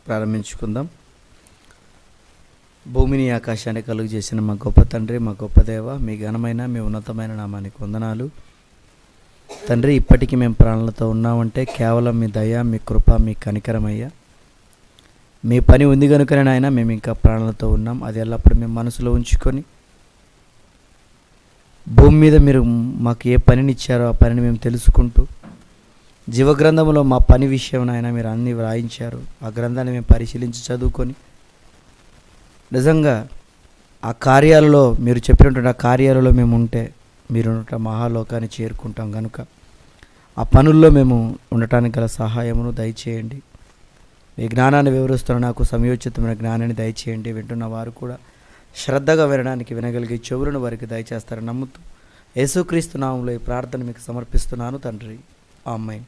ప్రారంభించుకుందాం. భూమిని ఆకాశాన్ని కలుగు చేసిన మా గొప్ప తండ్రి, మా గొప్ప దేవ, మీ ఘనమైన మీ ఉన్నతమైన నామానికి వందనాలు తండ్రి. ఇప్పటికీ మేము ప్రాణాలతో ఉన్నామంటే కేవలం మీ దయ, మీ కృప, మీ కనికరమయ్యా. మీ పని ఉంది కనుకనే నాయన మేము ఇంకా ప్రాణాలతో ఉన్నాం. అది ఎల్లప్పుడూ మేము మనసులో ఉంచుకొని భూమి మీద మీరు మాకు ఏ పనినిచ్చారో ఆ పనిని మేము తెలుసుకుంటూ జీవగ్రంథంలో మా పని విషయం నాయన మీరు అన్నీ వ్రాయించారు. ఆ గ్రంథాన్ని మేము పరిశీలించి చదువుకొని నిజంగా ఆ కార్యాలలో మీరు చెప్పినటువంటి ఆ కార్యాలలో మేము ఉంటే మీరు మహాలోకాన్ని చేరుకుంటాం కనుక ఆ పనుల్లో మేము ఉండటానికి గల సహాయమును దయచేయండి. మీ జ్ఞానాన్ని వివరిస్తున్న నాకు సమయోచితమైన జ్ఞానాన్ని దయచేయండి. వింటున్న వారు కూడా శ్రద్ధగా వినడానికి వినగలిగే చెవులను వారికి దయచేస్తారని నమ్ముతూ యేసుక్రీస్తు నామములో ఈ ప్రార్థన మీకు సమర్పిస్తున్నాను తండ్రి, ఆమేన్.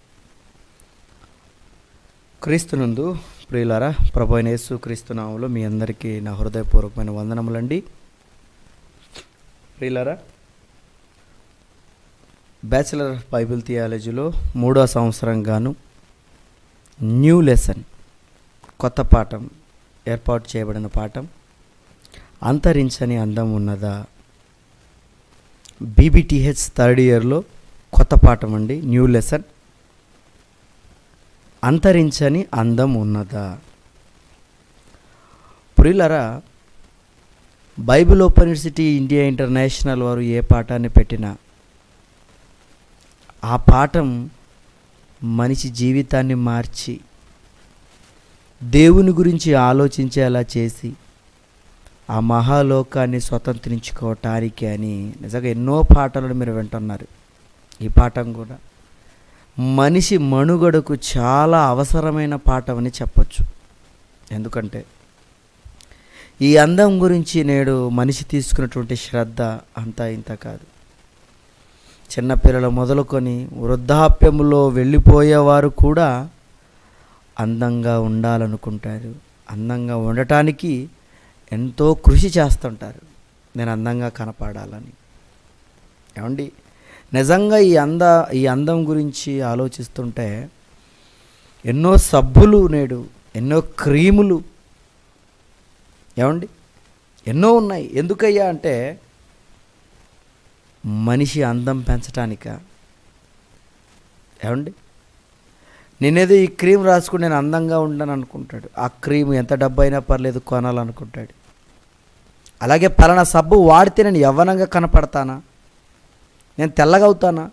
క్రీస్తునందు ప్రియులారా, ప్రభు అయిన యేసుక్రీస్తు నామములో మీ అందరికీ నా హృదయపూర్వకమైన వందనములండి. ప్రియులారా, బ్యాచిలర్ ఆఫ్ బైబిల్ థియాలజీలో 3వ సంవత్సరంగాను న్యూ లెసన్, కొత్త పాఠం ఏర్పాటు చేయబడిన పాఠం అంతరించని అందం ఉన్నదా. బీబీటీహెచ్ థర్డ్ ఇయర్లో కొత్త పాఠం అండి, న్యూ లెసన్, అంతరించని అందం ఉన్నదా. ప్రియులారా, Bible open university India international వారు ఏ పాఠాన్ని పెట్టినా ఆ పాఠం మనిషి జీవితాన్ని మార్చి దేవుని గురించి ఆలోచించేలా చేసి ఆ మహాలోకాన్ని స్వతంత్రించుకోవటానికి అని నిజంగా ఎన్నో పాఠాలను మీరు వింటున్నారు. ఈ పాఠం కూడా మనిషి మనుగడకు చాలా అవసరమైన పాఠం అని చెప్పచ్చు. ఎందుకంటే ఈ అందం గురించి నేడు మనిషి తీసుకున్నటువంటి శ్రద్ధ అంతా ఇంత కాదు. చిన్నపిల్లలు మొదలుకొని వృద్ధాప్యంలో వెళ్ళిపోయేవారు కూడా అందంగా ఉండాలనుకుంటారు. అందంగా ఉండటానికి ఎంతో కృషి చేస్తుంటారు. నేను అందంగా కనపడాలని. ఏమండి, నిజంగా ఈ అందం గురించి ఆలోచిస్తుంటే ఎన్నో సబ్బులు నేడు, ఎన్నో క్రీములు, ఏమండి ఎన్నో ఉన్నాయి. ఎందుకయ్యా అంటే మనిషి అందం పెంచటానిక. ఏమండి, నేనేదో ఈ క్రీమ్ రాసుకుని నేను అందంగా ఉండను అనుకుంటాడు. ఆ క్రీమ్ ఎంత డబ్బు అయినా పర్లేదు కొనాలనుకుంటాడు. అలాగే పలానా సబ్బు వాడితే నేను యవ్వనంగా కనపడతానా, నేను తెల్లగా అవుతానా,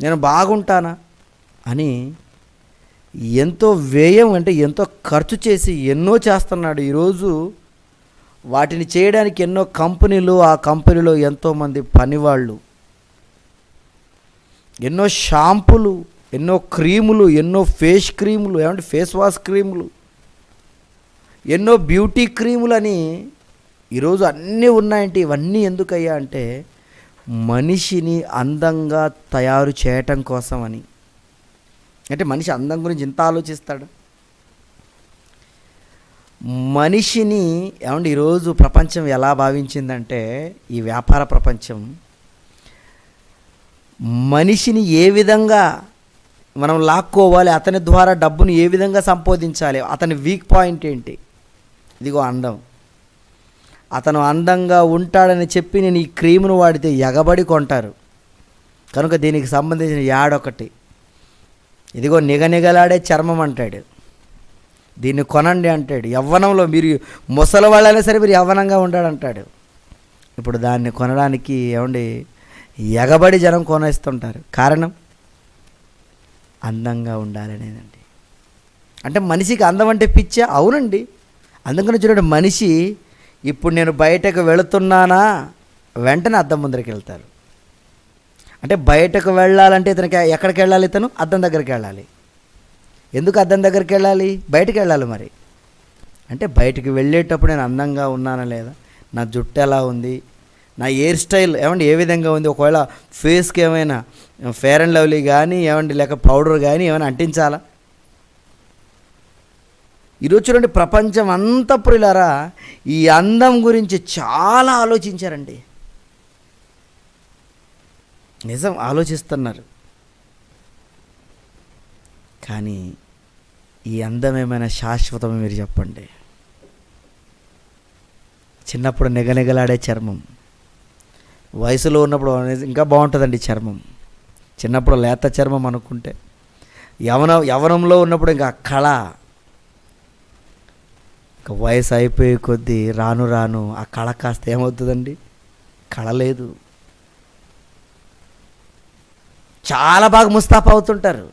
నేను బాగుంటానా అని ఎంతో వ్యయం, అంటే ఎంతో ఖర్చు చేసి ఎన్నో చేస్తున్నాడు. ఈరోజు వాటిని చేయడానికి ఎన్నో కంపెనీలు, ఆ కంపెనీలో ఎంతోమంది పనివాళ్ళు, ఎన్నో షాంపులు, ఎన్నో క్రీములు, ఎన్నో ఫేస్ క్రీములు, ఏమంటే ఫేస్ వాష్ క్రీములు, ఎన్నో బ్యూటీ క్రీములు అని ఈరోజు అన్నీ ఉన్నాయంటే ఇవన్నీ ఎందుకయ్యా అంటే మనిషిని అందంగా తయారు చేయటం కోసం అని. అంటే మనిషి అందం గురించి ఇంత ఆలోచిస్తాడు. మనిషిని ఏమంటే ఈరోజు ప్రపంచం ఎలా భావించిందంటే, ఈ వ్యాపార ప్రపంచం మనిషిని ఏ విధంగా మనం లాక్కోవాలి, అతని ద్వారా డబ్బును ఏ విధంగా సంపాదించాలి, అతని వీక్ పాయింట్ ఏంటి, ఇదిగో అందం. అతను అందంగా ఉంటాడని చెప్పి నేను ఈ క్రీమును వాడితే ఎగబడి కొంటారు కనుక దీనికి సంబంధించిన యాడొకటి, ఇదిగో నిగనిగలాడే చర్మం అంటాడు, దీన్ని కొనండి అంటాడు. యవ్వనంలో మీరు ముసలి వాళ్ళైనా సరే మీరు యవ్వనంగా ఉంటాడంటాడు. ఇప్పుడు దాన్ని కొనడానికి ఏమండి ఎగబడి జనం కొనేస్తుంటారు. కారణం అందంగా ఉండాలనేదండి. అంటే మనిషికి అందం అంటే పిచ్చా? అవునండి. అందుకని చూడండి, మనిషి ఇప్పుడు నేను బయటకు వెళుతున్నానా వెంటనే అద్దం ముందరికి వెళ్తారు. అంటే బయటకు వెళ్ళాలంటే ఇతనికి ఎక్కడికి వెళ్ళాలి? ఇతను అద్దం దగ్గరికి వెళ్ళాలి. ఎందుకు అద్దం దగ్గరికి వెళ్ళాలి? బయటకు వెళ్ళాలి. మరి అంటే బయటికి వెళ్ళేటప్పుడు నేను అందంగా ఉన్నానా లేదా, నా జుట్టు ఎలా ఉంది, నా హెయిర్ స్టైల్ ఏమండి ఏ విధంగా ఉంది, ఒకవేళ ఫేస్కి ఏమైనా ఫేర్ అండ్ లవ్లీ కానీ ఏమండి లేక పౌడర్ కానీ ఏమైనా అంటించాలా? ఈరోజు చూడండి, ప్రపంచం అంతా ప్రియులారా ఈ అందం గురించి చాలా ఆలోచించారండి. నిజం ఆలోచిస్తున్నారు. కానీ ఈ అందం ఏమైనా శాశ్వతమే మీరు చెప్పండి? చిన్నప్పుడు నిగనిగలాడే చర్మం, వయసులో ఉన్నప్పుడు ఇంకా బాగుంటుందండి చర్మం. చిన్నప్పుడు లేత చర్మం అనుకుంటే, యవనంలో ఉన్నప్పుడు ఇంకా కళ. ఇంకా వయసు అయిపోయే కొద్దీ రాను రాను ఆ కళ కాస్త ఏమవుతుందండి? కళ లేదు. చాలా బాగా ముస్తాఫా అవుతుంటారు.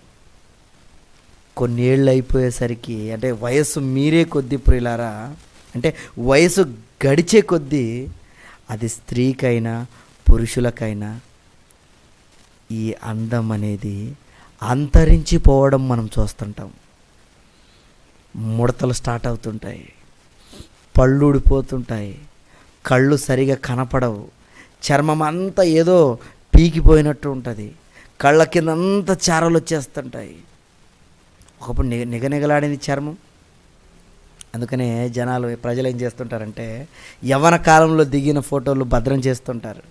కొన్ని ఏళ్ళు అయిపోయేసరికి, అంటే వయస్సు మీరే కొద్దీ ప్రియులారా, అంటే వయసు గడిచే కొద్దీ అది స్త్రీకైనా పురుషులకైనా ఈ అందం అనేది అంతరించిపోవడం మనం చూస్తుంటాం. ముడతలు స్టార్ట్ అవుతుంటాయి, పళ్ళు ఊడిపోతుంటాయి, కళ్ళు సరిగా కనపడవు, చర్మం అంతా ఏదో పీకిపోయినట్టు ఉంటుంది, కళ్ళ కింద అంతా చారలు వచ్చేస్తుంటాయి. ఒకప్పుడు నిగనిగలాడింది చర్మం. అందుకనే ప్రజలు ఏం చేస్తుంటారంటే యవ్వన కాలంలో దిగిన ఫోటోలు భద్రం చేస్తుంటారు.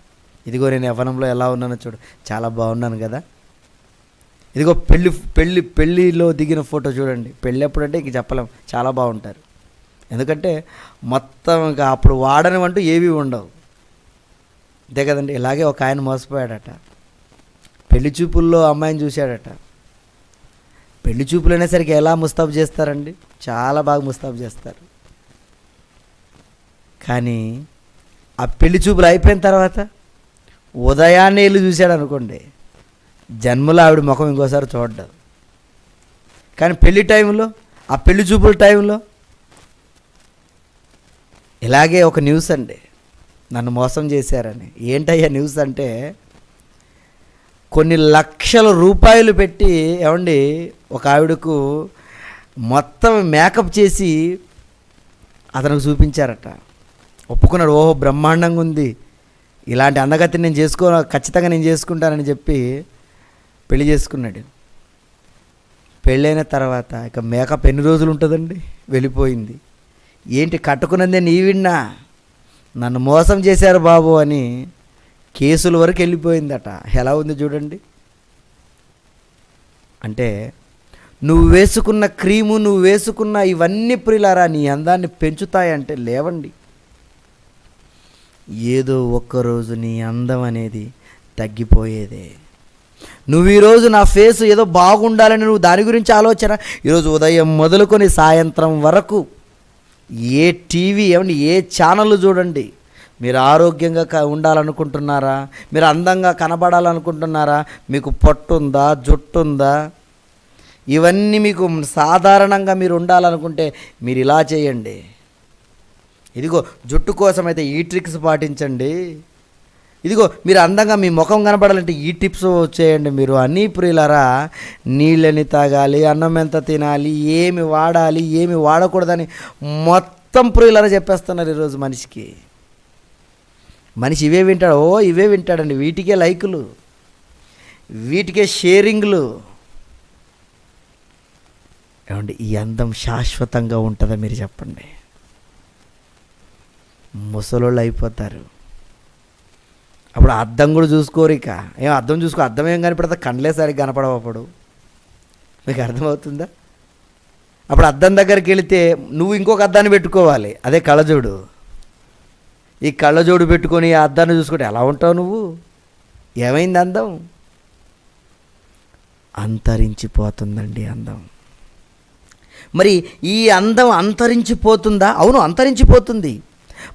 ఇదిగో నేను యవ్వనంలో ఎలా ఉన్నానో చూడు, చాలా బాగున్నాను కదా. ఇదిగో పెళ్ళిలో దిగిన ఫోటో చూడండి. పెళ్ళి ఎప్పుడంటే ఇంక చెప్పలేం, చాలా బాగుంటారు. ఎందుకంటే మొత్తం ఇంకా అప్పుడు వాడనివంటూ ఏవి ఉండవు. అంతే కదండి. ఇలాగే ఒక ఆయన మోసపోయాడట. పెళ్లి చూపుల్లో అమ్మాయిని చూశాడట. పెళ్లి చూపులు అనేసరికి ఎలా ముస్తాబు చేస్తారండి? చాలా బాగా ముస్తాబు చేస్తారు. కానీ ఆ పెళ్లి చూపులు అయిపోయిన తర్వాత ఉదయాన్నే వెళ్ళి చూశాడు అనుకోండి, జన్మలో ఆవిడ ముఖం ఇంకోసారి చూడ్డాడు. కానీ పెళ్లి టైంలో, ఆ పెళ్లి చూపుల టైంలో ఇలాగే ఒక న్యూస్ అండి, నన్ను మోసం చేశారని. ఏంటయ్యా న్యూస్ అంటే, కొన్ని లక్షల రూపాయలు పెట్టి ఏమండి ఒక ఆవిడకు మొత్తం మేకప్ చేసి అతనికి చూపించారట. ఒప్పుకున్నాడు, ఓహో బ్రహ్మాండంగా ఉంది, ఇలాంటి అందగతిని నేను ఖచ్చితంగా నేను చేసుకుంటానని చెప్పి పెళ్లి చేసుకున్నాడు. పెళ్ళైన తర్వాత ఇక మేకప్ ఎన్ని రోజులు ఉంటుందండి? వెళ్ళిపోయింది. ఏంటి కట్టుకున్నదే నీవిన్నా, నన్ను మోసం చేశారు బాబు అని కేసుల వరకు వెళ్ళిపోయిందట. ఎలా ఉంది చూడండి. అంటే నువ్వు వేసుకున్న క్రీము, నువ్వు వేసుకున్న ఇవన్నీ ప్రియులారా నీ అందాన్ని పెంచుతాయంటే లేవండి. ఏదో ఒక్కరోజు నీ అందం అనేది తగ్గిపోయేదే. నువ్వు ఈరోజు నా ఫేస్ ఏదో బాగుండాలని నువ్వు దాని గురించి ఆలోచన, ఈరోజు ఉదయం మొదలుకొని సాయంత్రం వరకు ఏ టీవీ ఏమండి ఏ ఛానల్ చూడండి, మీరు ఆరోగ్యంగా ఉండాలనుకుంటున్నారా? మీరు అందంగా కనబడాలనుకుంటున్నారా? మీకు పొట్టుందా, జుట్టుందా? ఇవన్నీ మీకు సాధారణంగా మీరు ఉండాలనుకుంటే మీరు ఇలా చేయండి. ఇదిగో జుట్టు కోసమైతే ఈ ట్రిక్స్ పాటించండి. ఇదిగో మీరు అందంగా మీ ముఖం కనపడాలంటే ఈ టిప్స్ చేయండి. మీరు అన్నీ ప్రియులారా నీళ్ళని తాగాలి, అన్నం ఎంత తినాలి, ఏమి వాడాలి, ఏమి వాడకూడదని మొత్తం ప్రియులారా చెప్పేస్తున్నారు ఈరోజు మనిషికి. మనిషి ఇవే వింటాడు, ఇవే వింటాడండి. వీటికే లైకులు, వీటికే షేరింగ్లు. ఏమండి ఈ అందం శాశ్వతంగా ఉంటుందా మీరు చెప్పండి? ముసలోళ్ళు అయిపోతారు. అప్పుడు అద్దం కూడా చూసుకోరు. ఇక అద్దం చూసుకో, అద్దం ఏం కనపడతా, కండ్లే సరిగ్గా కనపడవు. అప్పుడు మీకు అర్థమవుతుందా? అప్పుడు అద్దం దగ్గరికి వెళితే నువ్వు ఇంకొక అద్దాన్ని పెట్టుకోవాలి, అదే కళ్ళజోడు. ఈ కళ్ళజోడు పెట్టుకొని ఆ అద్దాన్ని చూసుకుంటే ఎలా ఉంటావు నువ్వు? ఏమైంది అందం? అంతరించిపోతుందండి అందం. మరి ఈ అందం అంతరించిపోతుందా? అవును, అంతరించిపోతుంది.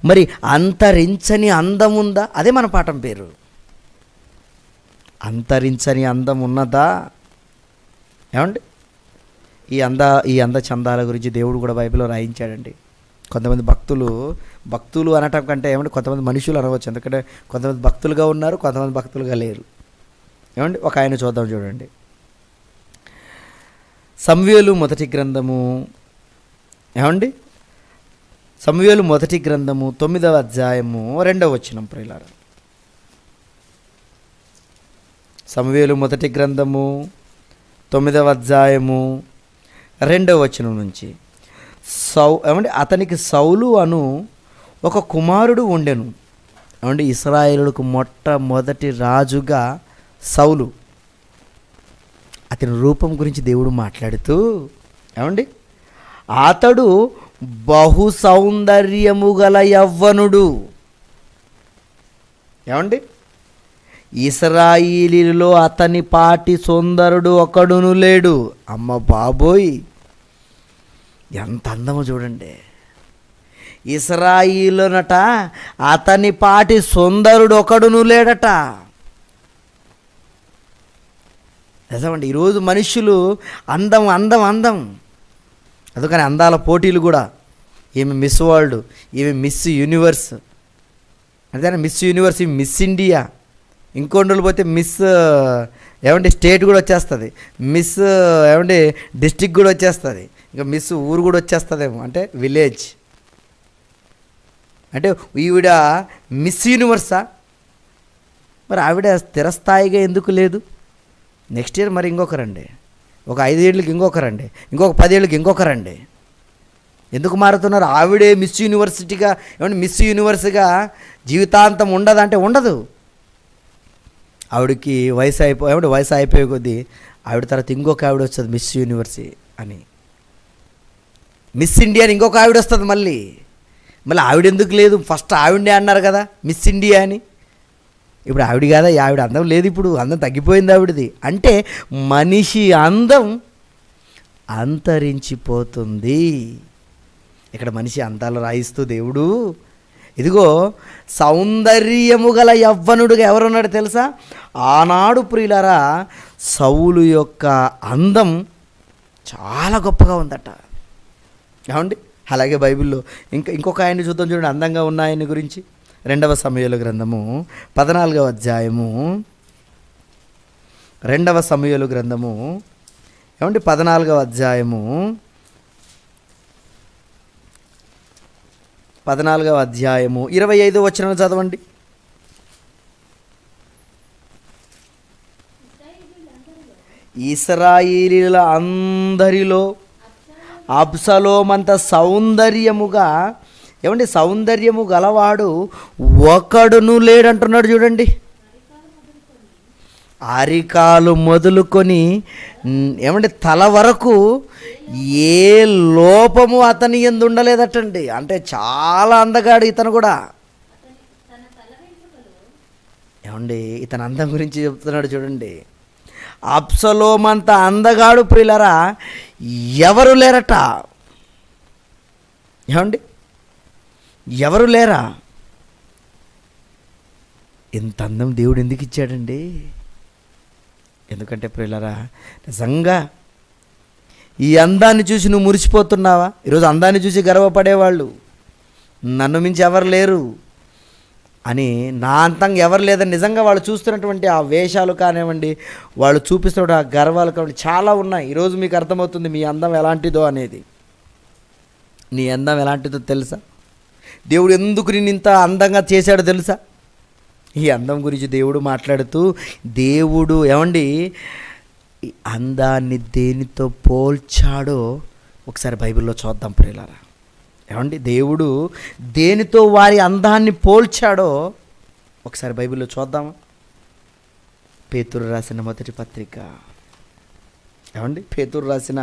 మరి అంతరించని అందం ఉందా? అదే మన పాఠం పేరు. అంతరించని అందం ఉన్నదా? ఏమండి ఈ అంద చందాల గురించి దేవుడు కూడా బైబిల్లో రాయించాడండి. కొంతమంది భక్తులు అనటం కంటే ఏమంటే కొంతమంది మనుషులు అనవచ్చు. ఎందుకంటే కొంతమంది భక్తులుగా ఉన్నారు, కొంతమంది భక్తులుగా లేరు. ఏమండి ఒక ఆయన చూద్దాం చూడండి. సమూయేలు మొదటి గ్రంథము, ఏమండి సమూయేలు మొదటి గ్రంథము 9వ అధ్యాయము 2వ వచనం ప్రియులారా. సమూయేలు మొదటి గ్రంథము 9వ అధ్యాయము 2వ వచనం నుంచి ఏమండి అతనికి సౌలు అను ఒక కుమారుడు ఉండెను. ఏమండి ఇశ్రాయేలులకు మొట్టమొదటి రాజుగా సౌలు. అతని రూపం గురించి దేవుడు మాట్లాడుతూ ఏమండి, అతడు బహు సౌందర్యము గల యవ్వనుడు. ఏమండి, ఇశ్రాయేలీయులలో అతని పాటి సుందరుడు ఒకడును లేడు. అమ్మ బాబోయ్, ఎంత అందమో చూడండి. ఇశ్రాయేలునట అతని పాటి సుందరుడు ఒకడును లేడట. నిజమండి, ఈరోజు మనుషులు అందం అందం అందం, అందుకని అందాల పోటీలు కూడా. ఈమె మిస్ వరల్డ్, ఈమె మిస్ యూనివర్స్, అంతేనా? మిస్ యూనివర్స్, ఈమె మిస్ ఇండియా, ఇంకొన్ని రోజులు పోతే మిస్ ఏమంటే స్టేట్ కూడా వచ్చేస్తుంది, మిస్ ఏమంటే డిస్టిక్ కూడా వచ్చేస్తుంది, ఇంకా మిస్ ఊరు కూడా వచ్చేస్తుందేమో, అంటే విలేజ్. అంటే ఈవిడ మిస్ యూనివర్సా? మరి ఆవిడ స్థిరస్థాయిగా ఎందుకు లేదు? నెక్స్ట్ ఇయర్ మరి ఇంకొకరండి, ఒక 5 ఏళ్ళకి ఇంకొకరండి, ఇంకొక 10 ఏళ్ళకి ఇంకొకరండి. ఎందుకు మారుతున్నారు? ఆవిడే మిస్ యూనివర్సిటీగా ఏమంటే మిస్ యూనివర్స్గా జీవితాంతం ఉండదంటే ఉండదు. ఆవిడకి వయసు అయిపోయే కొద్దీ ఆవిడ తర్వాత ఇంకొక ఆవిడ వస్తుంది మిస్ యూనివర్స్ అని, మిస్ ఇండియా అని ఇంకొక ఆవిడ వస్తుంది. మళ్ళీ ఆవిడ ఎందుకు లేదు? ఫస్ట్ ఆవిడే అన్నారు కదా మిస్ ఇండియా అని. ఇప్పుడు ఆవిడ కాదా? ఆవిడ అందం లేదు, ఇప్పుడు అందం తగ్గిపోయింది ఆవిడది. అంటే మనిషి అందం అంతరించిపోతుంది. ఇక్కడ మనిషి అందాలు రాయిస్తూ దేవుడు ఇదిగో సౌందర్యము గల యవ్వనుడుగా ఎవరున్నాడు తెలుసా? ఆనాడు ప్రియులారా సౌలు యొక్క అందం చాలా గొప్పగా ఉందట. ఏమండి, అలాగే బైబిల్లో ఇంకొక ఆయన్ని చూద్దాం చూడండి, అందంగా ఉన్న ఆయన గురించి. 2వ సమూయేలు గ్రంథము 14వ అధ్యాయము, 2వ సమూయేలు గ్రంథము ఏమండి 14వ అధ్యాయము 25వ వచనం చదవండి. ఇశ్రాయేలీయుల అందరిలో అబ్షలోమంత సౌందర్యముగా ఏమండి సౌందర్యము గలవాడు ఒకడును లేడంటున్నాడు చూడండి. అరికాలు మొదలుకొని ఏమంటే తల వరకు ఏ లోపము అతని యందు ఉండలేదటండి. అంటే చాలా అందగాడు ఇతను కూడా. ఏమండి ఇతని అందం గురించి చెప్తున్నాడు చూడండి. అబ్షలోమంత అందగాడు ప్రియులరా ఎవరు లేరట. ఏమండి ఎవరు లేరా? ఇంత అందం దేవుడు ఎందుకు ఇచ్చాడండి? ఎందుకంటే ప్రియులరా నిజంగా ఈ అందాన్ని చూసి నువ్వు మురిసిపోతున్నావా? ఈరోజు అందాన్ని చూసి గర్వపడేవాళ్ళు నన్ను మించి ఎవరు లేరు అని, నా అంతంగా ఎవరు లేదని నిజంగా వాళ్ళు చూస్తున్నటువంటి ఆ వేషాలు కానివ్వండి, వాళ్ళు చూపిస్తున్న ఆ గర్వాలు కానివ్వండి చాలా ఉన్నాయి. ఈరోజు మీకు అర్థమవుతుంది మీ అందం ఎలాంటిదో అనేది. నీ అందం ఎలాంటిదో తెలుసా? దేవుడు ఎందుకు నిన్ను ఇంత అందంగా చేశాడో తెలుసా? ఈ అందం గురించి దేవుడు మాట్లాడుతూ, దేవుడు ఏమండి ఈ అందాన్ని దేనితో పోల్చాడో ఒకసారి బైబిల్లో చూద్దాం ప్రియులారా. ఏమండి దేవుడు దేనితో వారి అందాన్ని పోల్చాడో ఒకసారి బైబిల్లో చూద్దామా? పేతురు రాసిన మొదటి పత్రిక, ఏమండి పేతురు రాసిన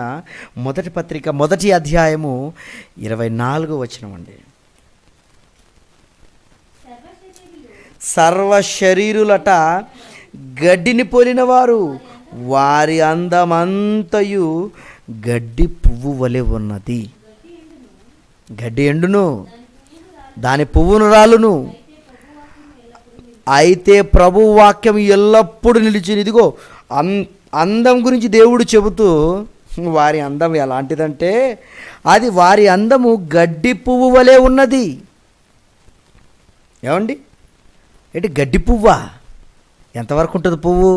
మొదటి పత్రిక 1వ అధ్యాయము 24వ వచనం అండి. సర్వ శరీరులట గడ్డిని పోలినవారు, వారి అందమంతయు గడ్డి పువ్వు వలె ఉన్నది. గడ్డి ఎండును, దాని పువ్వును రాలును, అయితే ప్రభు వాక్యం ఎల్లప్పుడూ నిలిచిను. ఇదిగో అందం గురించి దేవుడు చెబుతూ వారి అందం ఎలాంటిదంటే అది వారి అందము గడ్డి పువ్వు వలె ఉన్నది. ఏమండి ఏంటి గడ్డి పువ్వా? ఎంతవరకు ఉంటుంది పువ్వు?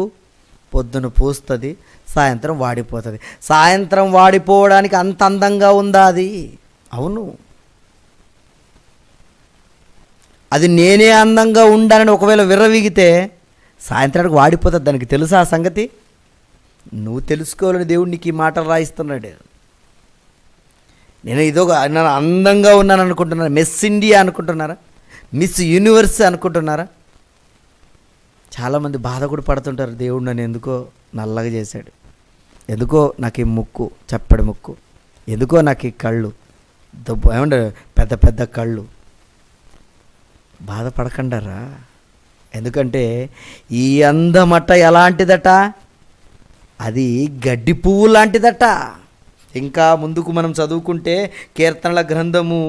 పొద్దున పూస్తుంది, సాయంత్రం వాడిపోతుంది. సాయంత్రం వాడిపోవడానికి అంత అందంగా ఉందా అది? అవును. అది నేనే అందంగా ఉండాలని ఒకవేళ విర్రవీగితే సాయంత్రానికి వాడిపోతుంది. దానికి తెలుసా ఆ సంగతి? నువ్వు తెలుసుకోవాలని దేవుడు నీకు ఈ మాటలు రాయిస్తున్నాడు. నేను అందంగా ఉన్నాను అనుకుంటున్నారా? మిస్ ఇండియా అనుకుంటున్నారా? మిస్ యూనివర్స్ అనుకుంటున్నారా? చాలామంది బాధ కూడా పడుతుంటారు, దేవుడు నన్ను ఎందుకో నల్లగా చేశాడు, ఎందుకో నాకు ఈ ముక్కు చప్పడి ముక్కు, ఎందుకో నాకు ఈ కళ్ళు ఏమంటే పెద్ద పెద్ద కళ్ళు. బాధపడకండారా, ఎందుకంటే ఈ అందమట ఎలాంటిదట, అది గడ్డి పువ్వు లాంటిదట. ఇంకా ముందుకు మనం చదువుకుంటే కీర్తనల గ్రంథము,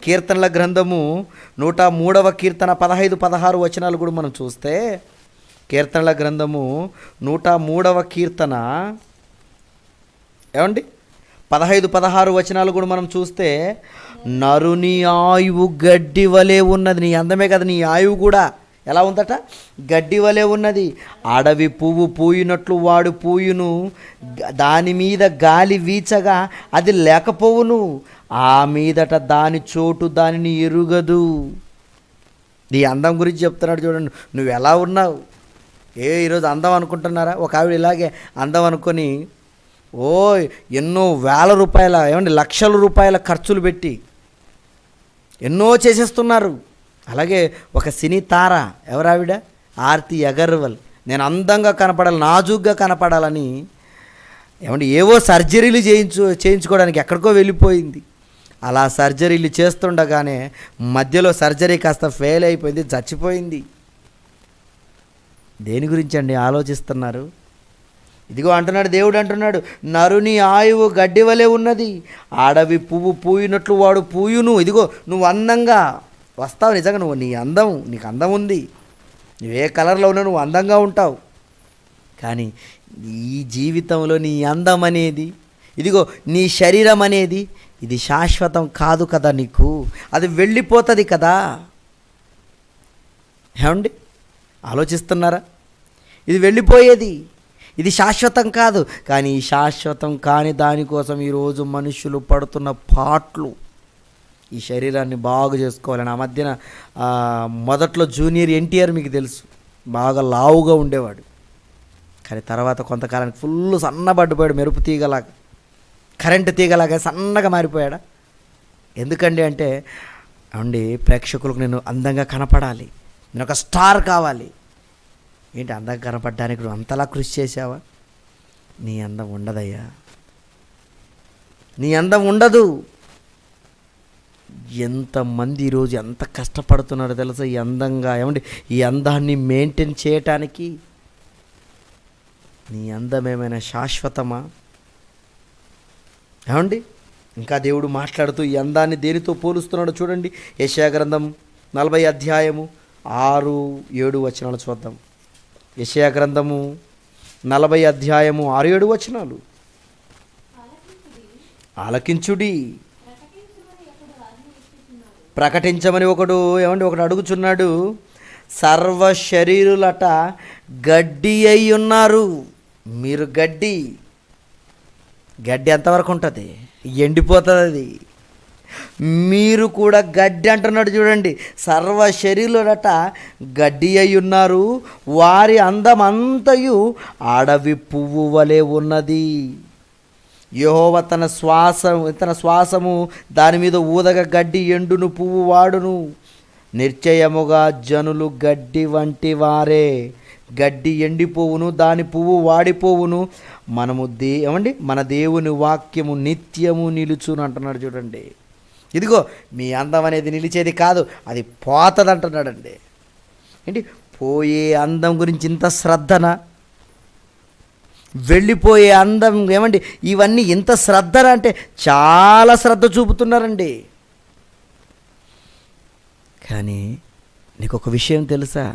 కీర్తనల గ్రంథము 103వ కీర్తన 15-16 వచనాలు కూడా మనం చూస్తే, కీర్తనల గ్రంథము 103వ కీర్తన 15-16 వచనాలు కూడా మనం చూస్తే, నరుని ఆయువు గడ్డి వలె ఉన్నది. నీ అందమే కదా, నీ ఆయువు కూడా ఎలా ఉందట, గడ్డి వలె ఉన్నది. అడవి పువ్వు పూయినట్లు వాడు పూయును, దాని మీద గాలి వీచగా అది లేకపోవును, ఆ మీదట దాని చోటు దానిని ఎరుగదు. నీ అందం గురించి చెప్తున్నాడు చూడండి. నువ్వు ఎలా ఉన్నావు, ఈరోజు అందం అనుకుంటున్నారా? ఒక ఆవిడ ఇలాగే అందం అనుకొని ఎన్నో వేల రూపాయల లక్షల రూపాయల ఖర్చులు పెట్టి ఎన్నో చేసేస్తున్నారు. అలాగే ఒక సినీ తార, ఎవరావిడ, ఆర్తి అగర్వాల్, నేను అందంగా కనపడాలి, నాజూగ్గా కనపడాలని ఏవో సర్జరీలు చేయించుకోవడానికి ఎక్కడికో వెళ్ళిపోయింది. అలా సర్జరీలు చేస్తుండగానే మధ్యలో సర్జరీ కాస్త ఫెయిల్ అయిపోయింది, చచ్చిపోయింది. దేని గురించి అండి ఆలోచిస్తున్నారు? ఇదిగో అంటున్నాడు దేవుడు, అంటున్నాడు నరుని ఆయువు గడ్డి వలె ఉన్నది, అడవి పువ్వు పూయినట్లు వాడు పూయును. ఇదిగో నువ్వు అందంగా వస్తావు, నిజంగా నీకు అందం ఉంది, నువ్వే కలర్లో ఉన్నా నువ్వు అందంగా ఉంటావు. కానీ ఈ జీవితంలో నీ అందం అనేది, ఇదిగో నీ శరీరం అనేది, ఇది శాశ్వతం కాదు కదా, నీకు అది వెళ్ళిపోతుంది కదా. ఆలోచిస్తున్నారా? ఇది వెళ్ళిపోయేది, ఇది శాశ్వతం కాదు. కానీ ఈ శాశ్వతం కాని దానికోసం ఈరోజు మనుషులు పడుతున్న పాట్లు, ఈ శరీరాన్ని బాగు చేసుకోవాలని. ఆ మధ్యన మొదట్లో జూనియర్ ఎన్టీఆర్ మీకు తెలుసు, బాగా లావుగా ఉండేవాడు. కానీ తర్వాత కొంతకాలానికి ఫుల్ సన్నబడిపోయాడు, మెరుపు తీగలాగా, కరెంటు తీగలాగా సన్నగా మారిపోయాడా? ఎందుకండి అంటే ప్రేక్షకులకు నేను అందంగా కనపడాలి, నేను ఒక స్టార్ కావాలి. ఏంటి అందంగా కనపడడానికి నువ్వు అంతలా కృషి చేసావా? నీ అందం ఉండదయ్యా, నీ అందం ఉండదు. ఎంతమంది ఈరోజు ఎంత కష్టపడుతున్నారో తెలుసా ఈ అందంగా, ఈ అందాన్ని మెయింటైన్ చేయటానికి. నీ అందం ఏమైనా శాశ్వతమా? ఇంకా దేవుడు మాట్లాడుతూ ఈ అందాన్ని దేనితో పోలుస్తున్నాడో చూడండి. యెషయా గ్రంథం 40 అధ్యాయము 6-7 వచనాలు చూద్దాం. యెషయా గ్రంథము 40 అధ్యాయము 6-7 వచనాలు. ఆలకించుడి, ప్రకటించమని ఒకడు అడుగుచున్నాడు. సర్వ శరీరులట గడ్డి అయి ఉన్నారు. మీరు గడ్డి ఎంతవరకు ఉంటుంది? ఎండిపోతుంది అది. మీరు కూడా గడ్డి అంటున్నాడు చూడండి. సర్వ శరీరులట గడ్డి అయి ఉన్నారు, వారి అందమంతయు అడవి పువ్వు వలె ఉన్నది. యెహోవా తన శ్వాసము దాని మీద ఊదగ గడ్డి ఎండును, పువ్వు వాడును. నిశ్చయముగా జనులు గడ్డి వంటి వారే, గడ్డి ఎండిపోవును, దాని పువ్వు వాడిపోవును. మన దేవుని వాక్యము నిత్యము నిలుచును అంటున్నాడు చూడండి. ఇదిగో మీ అందం అనేది నిలిచేది కాదు, అది పోతుంది అంటున్నాడండి. పోయే అందం గురించి ఇంత శ్రద్ధన, వెళ్ళిపోయే అందం ఇవన్నీ ఇంత శ్రద్ధన అంటే చాలా శ్రద్ధ చూపుతున్నారండి. కానీ నీకు ఒక విషయం తెలుసా?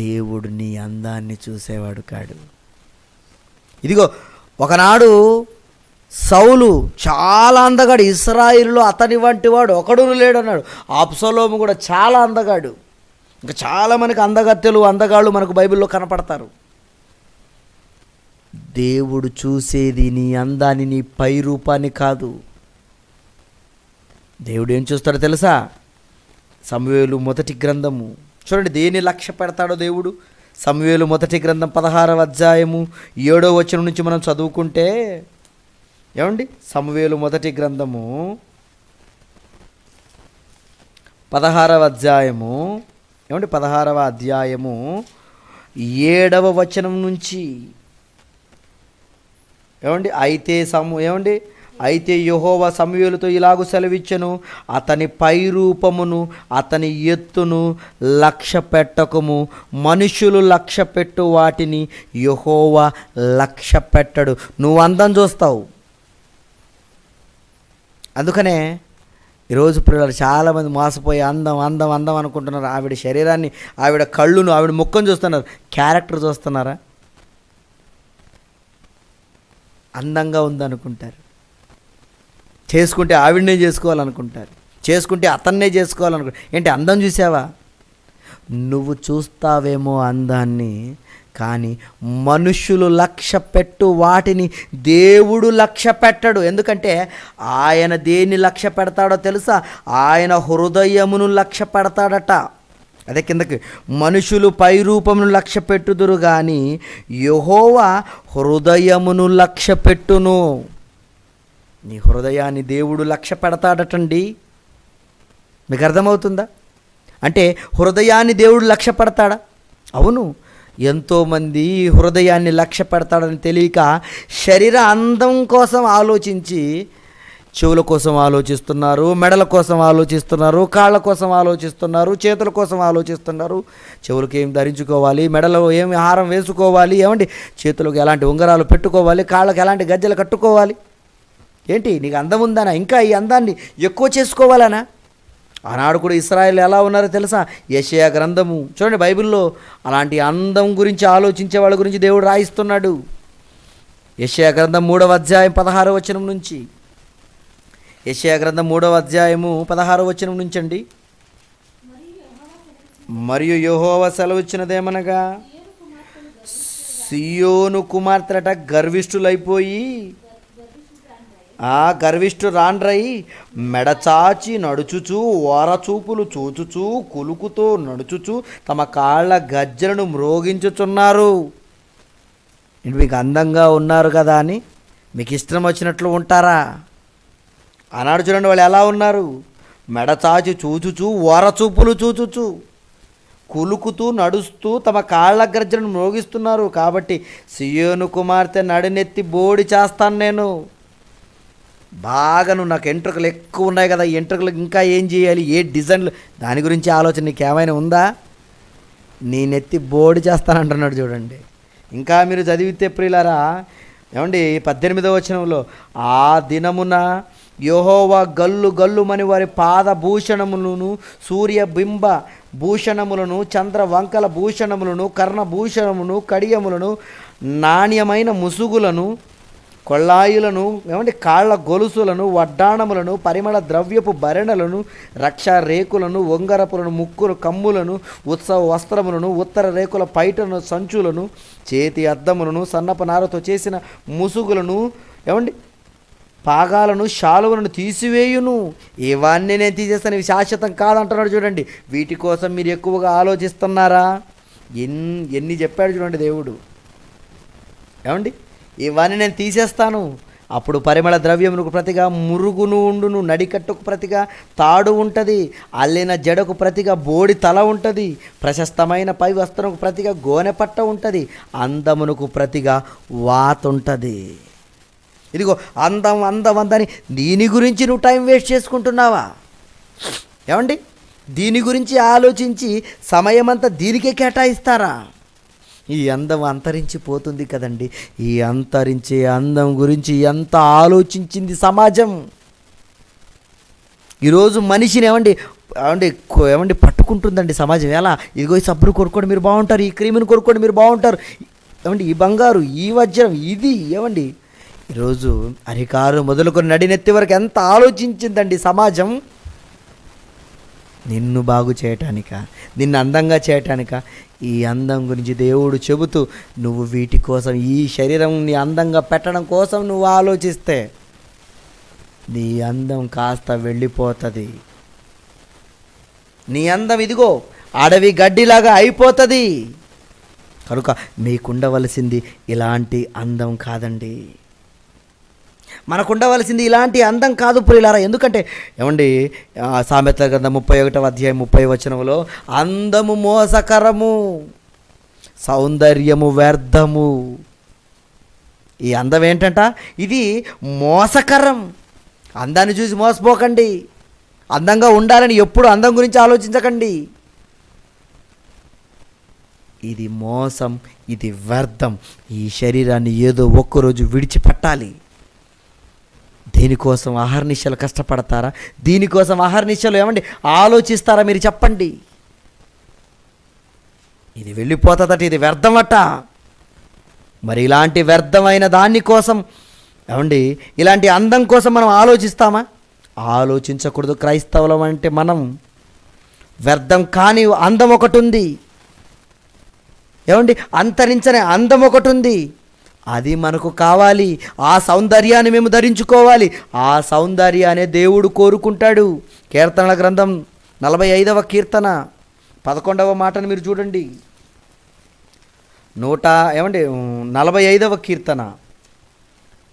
దేవుడు నీ అందాన్ని చూసేవాడు కాడు. ఇదిగో ఒకనాడు సౌలు చాలా అందగాడు, ఇశ్రాయేలులో అతని వంటి వాడు ఒకడు లేడు అన్నాడు. అబ్షలోము కూడా చాలా అందగాడు. ఇంకా చాలా మనకి అందగాళ్ళు మనకు బైబిల్లో కనపడతారు. దేవుడు చూసేది నీ అందాన్ని, నీ పై రూపాన్ని కాదు. దేవుడు ఏం చూస్తాడో తెలుసా? సమూయేలు మొదటి గ్రంథము చూడండి, దేన్ని లక్ష్య పెడతాడో దేవుడు. సమూయేలు మొదటి గ్రంథం 16వ అధ్యాయము 7వ వచనం నుంచి మనం చదువుకుంటే, సమూయేలు మొదటి గ్రంథము 16వ అధ్యాయము 7వ వచనం నుంచి అయితే యెహోవా సమూయేలుతో ఇలాగు సెలవిచ్చెను, అతని పై రూపమును అతని ఎత్తును లక్ష్య పెట్టకము, మనుషులు లక్ష్య పెట్టు వాటిని యెహోవా లక్ష్య పెట్టడు. నువ్వు అందం చూస్తావు. అందుకనే ఈరోజు పిల్లలు చాలామంది మోసపోయి అందం అందం అందం అనుకుంటున్నారు. ఆవిడ శరీరాన్ని, ఆవిడ కళ్ళును, ఆవిడ ముఖం చూస్తున్నారు, క్యారెక్టర్ చూస్తున్నారా? అందంగా ఉందనుకుంటారు. చేసుకుంటే ఆవిడనే చేసుకోవాలనుకుంటారు, చేసుకుంటే అతన్నే చేసుకోవాలనుకుంటారు. ఏంటి అందం చూసావా? నువ్వు చూస్తావేమో అందాన్ని, కానీ మనుషులు లక్ష్య పెట్టు వాటిని దేవుడు లక్ష్య పెట్టడు. ఎందుకంటే ఆయన దేన్ని లక్ష్య పెడతాడో తెలుసా? ఆయన హృదయమును లక్ష్య పెడతాడట. అదే కిందకి, మనుషులు పై రూపమును లక్ష్య పెట్టుదురు కానీ యెహోవా హృదయమును లక్ష్య పెట్టును. నీ హృదయాన్ని దేవుడు లక్ష్య పెడతాడటండి. మీకు అర్థమవుతుందా? అంటే హృదయాన్ని దేవుడు లక్ష్య పెడతాడా? అవును. ఎంతోమంది హృదయాన్ని లక్ష్య పెడతాడని తెలియక శరీర అందం కోసం ఆలోచించి చెవుల కోసం ఆలోచిస్తున్నారు, మెడల కోసం ఆలోచిస్తున్నారు, కాళ్ళ కోసం ఆలోచిస్తున్నారు, చేతుల కోసం ఆలోచిస్తున్నారు. చెవులకు ఏం ధరించుకోవాలి, మెడలో ఏమి హారం వేసుకోవాలి, చేతులకు ఎలాంటి ఉంగరాలు పెట్టుకోవాలి, కాళ్ళకు ఎలాంటి గజ్జలు కట్టుకోవాలి. ఏంటి నీకు అందం ఉందనా? ఇంకా ఈ అందాన్ని ఎక్కువ చేసుకోవాలనా? ఆనాడు కూడా ఇశ్రాయేలు ఎలా ఉన్నారో తెలుసా? యెషయా గ్రంథము చూడండి, బైబిల్లో అలాంటి అందం గురించి ఆలోచించే వాళ్ళ గురించి దేవుడు రాయిస్తున్నాడు. యెషయా గ్రంథం 3వ అధ్యాయం 16వ వచనం నుంచి, యెషయా గ్రంథం 3వ అధ్యాయము 16వ వచనం నుంచి అండి. మరియు యెహోవా సెలవిచ్చినదేమనగా, సియోను కుమార్తెలట గర్విష్ఠులైపోయి, గర్విష్ఠు రాండ్రై మెడచాచి నడుచుచు, ఓరచూపులు చూచుచు, కులుకుతో నడుచుచు తమ కాళ్ళ గజ్జలను మ్రోగించుచున్నారు. మీకు అందంగా ఉన్నారు కదా అని మీకు ఇష్టం వచ్చినట్లు ఉంటారా? ఆనాడు చూడండి వాళ్ళు ఎలా ఉన్నారు. మెడచాచి చూచుచు, ఓరచూపులు చూచుచు, కులుకుతూ నడుస్తూ తమ కాళ్ళ గజ్జలను మ్రోగిస్తున్నారు. కాబట్టి సియోను కుమార్తె నడినెత్తి బోడి చేస్తాను నేను. బాగా నువ్వు నాకు ఎంట్రుకలు ఎక్కువ ఉన్నాయి కదా, ఈ ఎంట్రుకలకు ఇంకా ఏం చేయాలి, ఏ డిజైన్లు, దాని గురించి ఆలోచన నీకు ఏమైనా ఉందా? నీ నెత్తి బోడి చేస్తానంటున్నాడు చూడండి. ఇంకా మీరు చదివితే ప్రియులారా, 18వ వచనంలో, ఆ దినమున యెహోవా గల్లు గల్లుమని వారి పాదభూషణములను, సూర్యబింబ భూషణములను, చంద్రవంకల భూషణములను, కర్ణభూషణములను, కడియములను, నాణ్యమైన ముసుగులను, కొళ్ళాయులను, కాళ్ళ గొలుసులను, వడ్డాణములను, పరిమళ ద్రవ్యపు భరణలను, రక్ష రేకులను, ఉంగరపులను, ముక్కును కమ్ములను, ఉత్సవ వస్త్రములను, ఉత్తర రేకుల పైటను, సంచులను, చేతి అద్దములను, సన్నపు నారతో చేసిన ముసుగులను, పాగాలను, శాలువలను తీసివేయును. ఇవన్నీ నేను తీసేస్తాను, ఇవి శాశ్వతం కాదంటున్నాడు చూడండి. వీటి కోసం మీరు ఎక్కువగా ఆలోచిస్తున్నారా? ఎన్ని చెప్పాడు చూడండి దేవుడు. ఇవన్నీ నేను తీసేస్తాను. అప్పుడు పరిమళ ద్రవ్యమునకు ప్రతిగా మురుగును ఉండును, నడికట్టుకు ప్రతిగా తాడు ఉంటుంది, అల్లిన జడకు ప్రతిగా బోడి తల ఉంటుంది, ప్రశస్తమైన పై వస్త్రముకు ప్రతిగా గోనె పట్ట ఉంటుంది, అందమునకు ప్రతిగా వాతుంటుంది. ఇదిగో అందం అందం అందని దీని గురించి నువ్వు టైం వేస్ట్ చేసుకుంటున్నావా? దీని గురించి ఆలోచించి సమయమంతా దీనికే కేటాయిస్తారా? ఈ అందం అంతరించిపోతుంది కదండి. ఈ అంతరించే అందం గురించి ఎంత ఆలోచించింది సమాజం. ఈరోజు మనిషిని పట్టుకుంటుందండి సమాజం. ఎలా? ఇదిగో ఈ సబ్బును కొనుక్కోండి మీరు బాగుంటారు, ఈ క్రీమును కొనుక్కోండి మీరు బాగుంటారు, ఈ బంగారు, ఈ వజ్రం, ఇది ఈరోజు అరికారు మొదలుకొని నడినెత్తి వరకు ఎంత ఆలోచించిందండి సమాజం. నిన్ను బాగు చేయటానిక, నిన్ను అందంగా చేయటానిక? ఈ అందం గురించి దేవుడు చెబుతూ, నువ్వు వీటి కోసం, ఈ శరీరంని అందంగా పెట్టడం కోసం నువ్వు ఆలోచిస్తే నీ అందం కాస్త వెళ్ళిపోతుంది. నీ అందం ఇదిగో అడవి గడ్డిలాగా అయిపోతుంది. కనుక మీకుండవలసింది ఇలాంటి అందం కాదండి. మనకుండవలసింది ఇలాంటి అందం కాదు ప్రియులారా. ఎందుకంటే సామెతల గ్రంథం 31వ అధ్యాయం 30వ వచనంలో, అందము మోసకరము, సౌందర్యము వ్యర్థము. ఈ అందం ఏంటంట, ఇది మోసకరం. అందాన్ని చూసి మోసపోకండి. అందంగా ఉండాలని ఎప్పుడు అందం గురించి ఆలోచించకండి. ఇది మోసం, ఇది వ్యర్థం. ఈ శరీరాన్ని ఏదో ఒక్కరోజు విడిచిపెట్టాలి. దీనికోసం అహర్నిశలు కష్టపడతారా? దీనికోసం అహర్నిశలు ఏమండి ఆలోచిస్తారా? మీరు చెప్పండి. ఇది వెళ్ళిపోతుందట, ఇది వ్యర్థమట. మరి ఇలాంటి వ్యర్థమైన దానికోసం ఏమండి, ఇలాంటి అందం కోసం మనం ఆలోచిస్తామా? ఆలోచించకూడదు. క్రైస్తవులం అంటే మనం వ్యర్థం కాని అందం ఒకటి ఉంది. ఏమండి, అంతరించని అందం ఒకటి ఉంది. అది మనకు కావాలి. ఆ సౌందర్యాన్ని మేము ధరించుకోవాలి. ఆ సౌందర్యాన్ని దేవుడు కోరుకుంటాడు. కీర్తనల గ్రంథం 45వ కీర్తన 11వ మాటను మీరు చూడండి. 45వ కీర్తన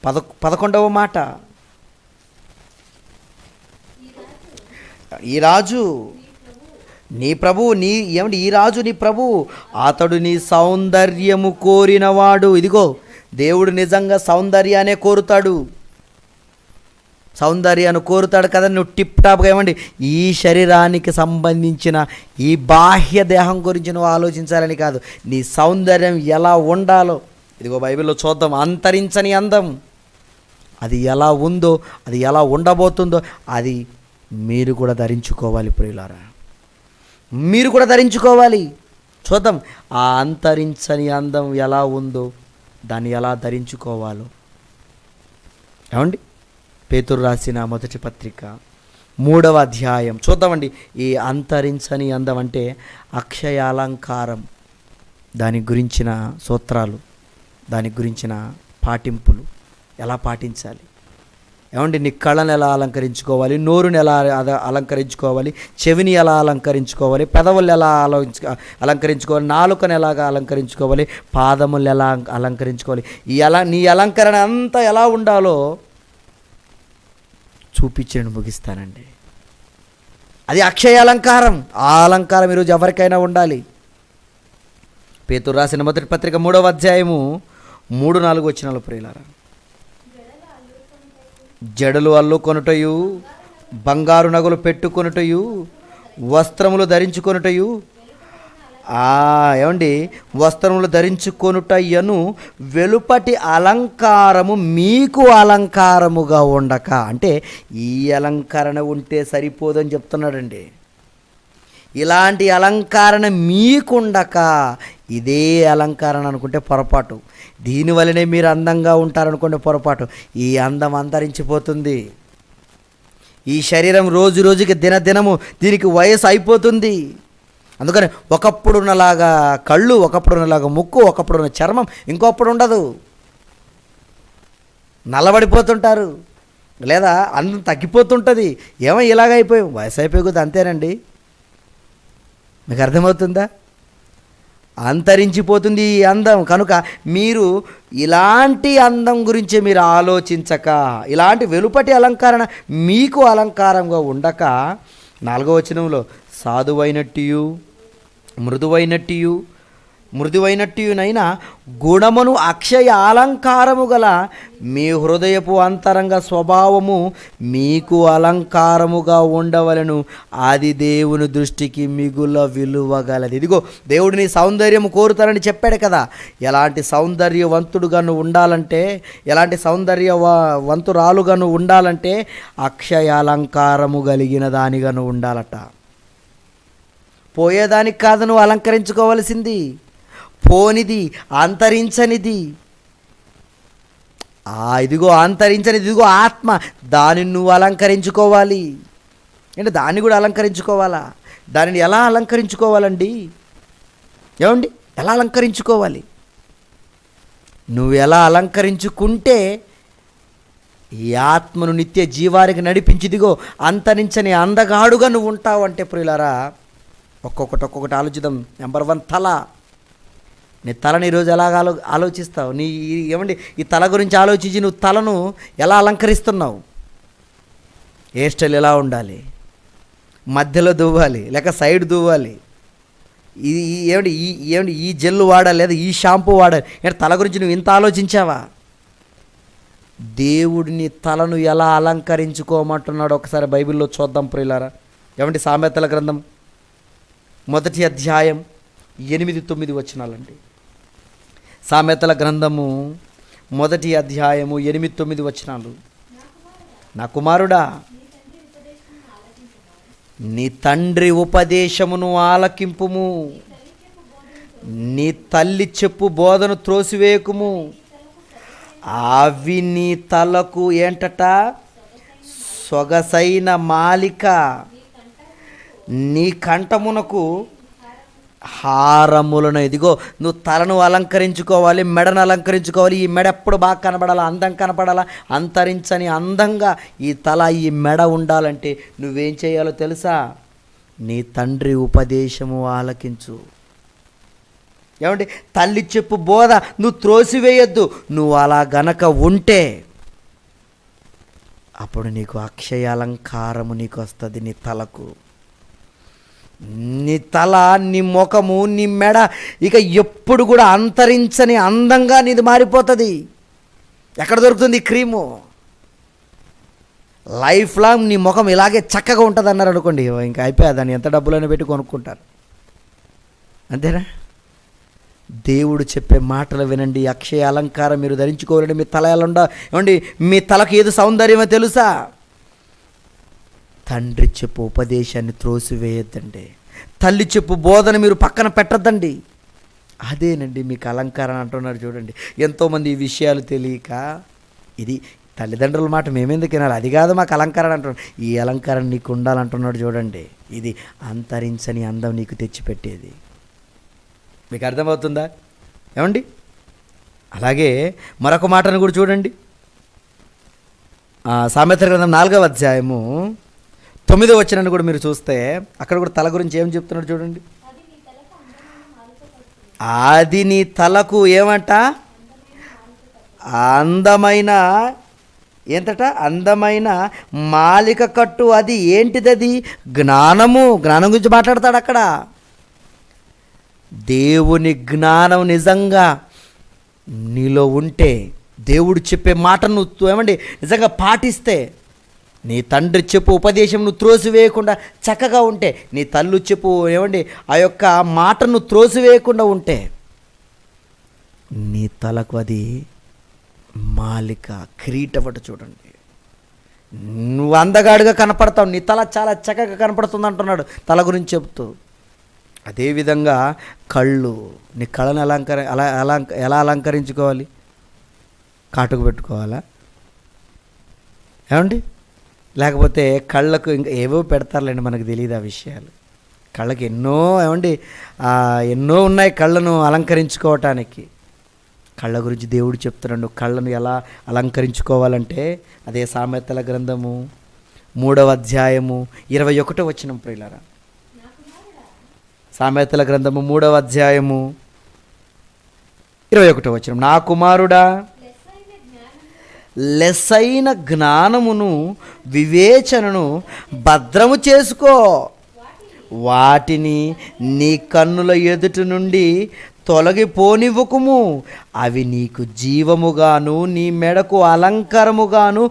11వ మాట. ఈ రాజు నీ ప్రభువు, ఈ రాజు నీ ప్రభువు, అతడు నీ సౌందర్యము కోరినవాడు. ఇదిగో, దేవుడు నిజంగా సౌందర్యానే కోరుతాడు. సౌందర్యాన్ని కోరుతాడు కదా. నువ్వు టిప్ టాప్గా ఏమండి ఈ శరీరానికి సంబంధించిన ఈ బాహ్య దేహం గురించి నువ్వు ఆలోచించాలని కాదు, నీ సౌందర్యం ఎలా ఉండాలో. ఇదిగో బైబిల్లో చూద్దాం. అంతరించని అందం అది ఎలా ఉందో, అది ఎలా ఉండబోతుందో అది మీరు కూడా ధరించుకోవాలి. ప్రియులారా, మీరు కూడా ధరించుకోవాలి. చూద్దాం ఆ అంతరించని అందం ఎలా ఉందో, దాన్ని ఎలా ధరించుకోవాలో. ఏమండి, పేతురు రాసిన మొదటి పత్రిక 3వ అధ్యాయం చూద్దామండి. ఈ అంతరించని అందం అంటే అక్షయాలంకారం, దాని గురించిన సూత్రాలు, దాని గురించిన పాటింపులు ఎలా పాటించాలి. ఏమండి, నీ కళ్ళను ఎలా అలంకరించుకోవాలి, నోరుని ఎలా అలంకరించుకోవాలి, చెవిని ఎలా అలంకరించుకోవాలి, పెదవులు ఎలా అలంకరించుకోవాలి, నాలుకను ఎలాగా అలంకరించుకోవాలి, పాదములు ఎలా అలంకరించుకోవాలి. నీ అలంకరణ అంతా ఎలా ఉండాలో చూపించి ముగిస్తానండి. అది అక్షయ అలంకారం. ఆ అలంకారం ఈరోజు ఎవరికైనా ఉండాలి. పేతురు రాసిన మొదటి పత్రిక 3వ అధ్యాయము 3-4 వచనాలు. ప్రియులారా, జడలు అల్లుకొనుటయు, బంగారు నగలు పెట్టుకొనుటయు, వస్త్రములు ధరించుకొనుటయు, ఏమండి వస్త్రములు ధరించుకొనుటయను వెలుపటి అలంకారము మీకు అలంకారముగా ఉండక. అంటే ఈ అలంకరణ ఉంటే సరిపోదని చెప్తున్నాడండి. ఇలాంటి అలంకరణ మీకుండక ఇదే అలంకరణ అనుకుంటే పొరపాటు. దీనివల్లనే మీరు అందంగా ఉంటారనుకుంటే పొరపాటు. ఈ అందం అంతరించిపోతుంది. ఈ శరీరం రోజు రోజుకి దినదినము దీనికి వయసు అయిపోతుంది. అందుకని ఒకప్పుడున్నలాగా కళ్ళు, ఒకప్పుడున్నలాగా ముక్కు, ఒకప్పుడున్న చర్మం ఇంకొప్పుడు ఉండదు. నల్లబడిపోతుంటారు, లేదా అందం తగ్గిపోతుంటుంది. ఏమో ఇలాగైపోయి వయసు అయిపోయి కొద్ది అంతేనండి. మీకు అర్థమవుతుందా? అంతరించిపోతుంది ఈ అందం. కనుక మీరు ఇలాంటి అందం గురించి మీరు ఆలోచించక, ఇలాంటి వెలుపటి అలంకరణ మీకు అలంకారంగా ఉండక, 4వ వచనంలో సాధువైనట్టు మృదువైనట్టునైనా గుణమును అక్షయ అలంకారము గల మీ హృదయపు అంతరంగ స్వభావము మీకు అలంకారముగా ఉండవలను. అది దేవుని దృష్టికి మిగుల విలువగలది. ఇదిగో, దేవుడిని సౌందర్యము కోరుతారని చెప్పాడు కదా. ఎలాంటి సౌందర్యవంతుడుగా నువ్వు ఉండాలంటే, ఎలాంటి సౌందర్యవంతురాలుగా నువ్వు ఉండాలంటే అక్షయ అలంకారము కలిగిన దానిగా నువ్వు ఉండాలట. పోయేదానికి కాదు నువ్వు అలంకరించుకోవలసింది, పోనిది, అంతరించనిది. ఇదిగో అంతరించనిది, ఇదిగో ఆత్మ, దానిని నువ్వు అలంకరించుకోవాలి. అంటే దాన్ని కూడా అలంకరించుకోవాలా? దానిని ఎలా అలంకరించుకోవాలండి? ఏమండి, ఎలా అలంకరించుకోవాలి? నువ్వు ఎలా అలంకరించుకుంటే ఈ ఆత్మను నిత్య జీవానికి నడిపించిదిగో అంతరించని అందగాడుగా నువ్వు ఉంటావు. అంటే ప్రియులారా, ఒక్కొక్కటి ఆలోచిద్దాం. నెంబర్ 1, తల. నీ తలని ఈరోజు ఎలాగ ఆలోచిస్తావు? ఏమండి ఈ తల గురించి ఆలోచించి నువ్వు తలను ఎలా అలంకరిస్తున్నావు? హెయిర్ స్టైల్ ఎలా ఉండాలి? మధ్యలో దువ్వాలి లేక సైడ్ దువ్వాలి? ఏమండి ఈ జెల్ వాడాలి లేదా ఈ షాంపూ వాడాలి? అంటే తల గురించి నువ్వు ఇంత ఆలోచించావా? దేవుడిని తలను ఎలా అలంకరించుకోమంటున్నాడు ఒకసారి బైబిల్లో చూద్దాం ప్రియులారా. ఏమంటే సామెతల గ్రంథం 1వ అధ్యాయం 8-9 వచనాలండి. సామెతల గ్రంథము 1వ అధ్యాయము 8-9 వచనాలు. నా కుమారుడా, నీ తండ్రి ఉపదేశమును ఆలకింపుము, నీ తల్లి చెప్పు బోధను త్రోసివేయకుము. అవి నీ తలకు ఏంటట? సొగసైన మాలిక, నీ కంఠమునకు హారములను. ఇదిగో నువ్వు తలను అలంకరించుకోవాలి, మెడను అలంకరించుకోవాలి. ఈ మెడ ఎప్పుడు బాగా కనపడాలా, అందం కనపడాలా, అంతరించని అందంగా ఈ తల ఈ మెడ ఉండాలంటే నువ్వేం చేయాలో తెలుసా? నీ తండ్రి ఉపదేశము ఆలకించు. ఏమంటే తల్లి చెప్పు బోధ నువ్వు త్రోసివేయొద్దు. నువ్వు అలా గనక ఉంటే అప్పుడు నీకు అక్షయ అలంకారము నీకు వస్తుంది. నీ తలకు, నీ తల, నీ ముఖము, నీ మెడ ఇక ఎప్పుడు కూడా అంతరించని అందంగా నీది మారిపోతుంది. ఎక్కడ దొరుకుతుంది క్రీము? లైఫ్ లాంగ్ నీ ముఖం ఇలాగే చక్కగా ఉంటుంది అన్నారు అనుకోండి, ఇంకా అయిపోయా, దాన్ని ఎంత డబ్బులైనా పెట్టి కొనుక్కుంటారు. అంతేనా? దేవుడు చెప్పే మాటలు వినండి. అక్షయ అలంకారం మీరు ధరించుకోవాలండి. మీ తల ఎలా ఏమండి, మీ తలకు ఏది సౌందర్యమో తెలుసా? తండ్రి చెప్పు ఉపదేశాన్ని త్రోసివేయొద్దండి. తల్లి చెప్పు బోధన మీరు పక్కన పెట్టద్దండి. అదేనండి మీకు అలంకారం అంటున్నారు. చూడండి, ఎంతోమంది ఈ విషయాలు తెలియక ఇది తల్లిదండ్రుల మాట మేమెందుకు వినాలి, అది కాదు మాకు అలంకారం అంటున్నాడు. ఈ అలంకారం నీకు ఉండాలంటున్నాడు. చూడండి, ఇది అంతరించని అందం నీకు తెచ్చిపెట్టేది. మీకు అర్థమవుతుందా? ఏమండి, అలాగే మరొక మాటను కూడా చూడండి. సామెతల గ్రంథం 4వ అధ్యాయము 9వ వచనాన్ని కూడా మీరు చూస్తే అక్కడ కూడా తల గురించి ఏం చెప్తున్నాడు చూడండి. అది నీ తలకు ఏమంట? అందమైన ఏంటట? అందమైన మాలిక కట్టు. అది ఏంటిది? అది జ్ఞానము. జ్ఞానం గురించి మాట్లాడతాడు అక్కడ. దేవుని జ్ఞానం నిజంగా నీలో ఉంటే, దేవుడు చెప్పే మాటను ఏమండి నిజంగా పాటిస్తే, నీ తండ్రి చెప్పు ఉపదేశం నువ్వు త్రోసివేయకుండా చక్కగా ఉంటే, నీ తల్లు చెప్పు ఏమండి ఆ యొక్క మాటను త్రోసివేయకుండా ఉంటే, నీ తలకు అది మాలిక, కిరీటవట. చూడండి, నువ్వు అందగాడుగా కనపడతావు, నీ తల చాలా చక్కగా కనపడుతుంది అంటున్నాడు తల గురించి చెప్తూ. అదేవిధంగా కళ్ళు, నీ కళ్ళను ఎలా అలంకరించుకోవాలి? కాటుకు పెట్టుకోవాలా? ఏమండి, లేకపోతే కళ్ళకు ఇంకా ఏవో పెడతారులేండి, మనకు తెలియదు ఆ విషయాలు. కళ్ళకి ఎన్నో ఉన్నాయి కళ్ళను అలంకరించుకోవటానికి. కళ్ళ గురించి దేవుడు చెప్తున్నాడు. కళ్ళను ఎలా అలంకరించుకోవాలంటే అదే సామెతల గ్రంథము 3వ అధ్యాయము 21వ వచనం ప్రియులారా. సామెతల గ్రంథము 3వ అధ్యాయము 21వ వచనం. నా కుమారుడా, లెస్సైన జ్ఞానమును వివేచనను భద్రము చేసుకో, వాటిని నీ కన్నుల ఎదుట నుండి తొలగిపోనివ్వకుము. అవి నీకు జీవముగాను నీ మెడకు అలంకారముగాను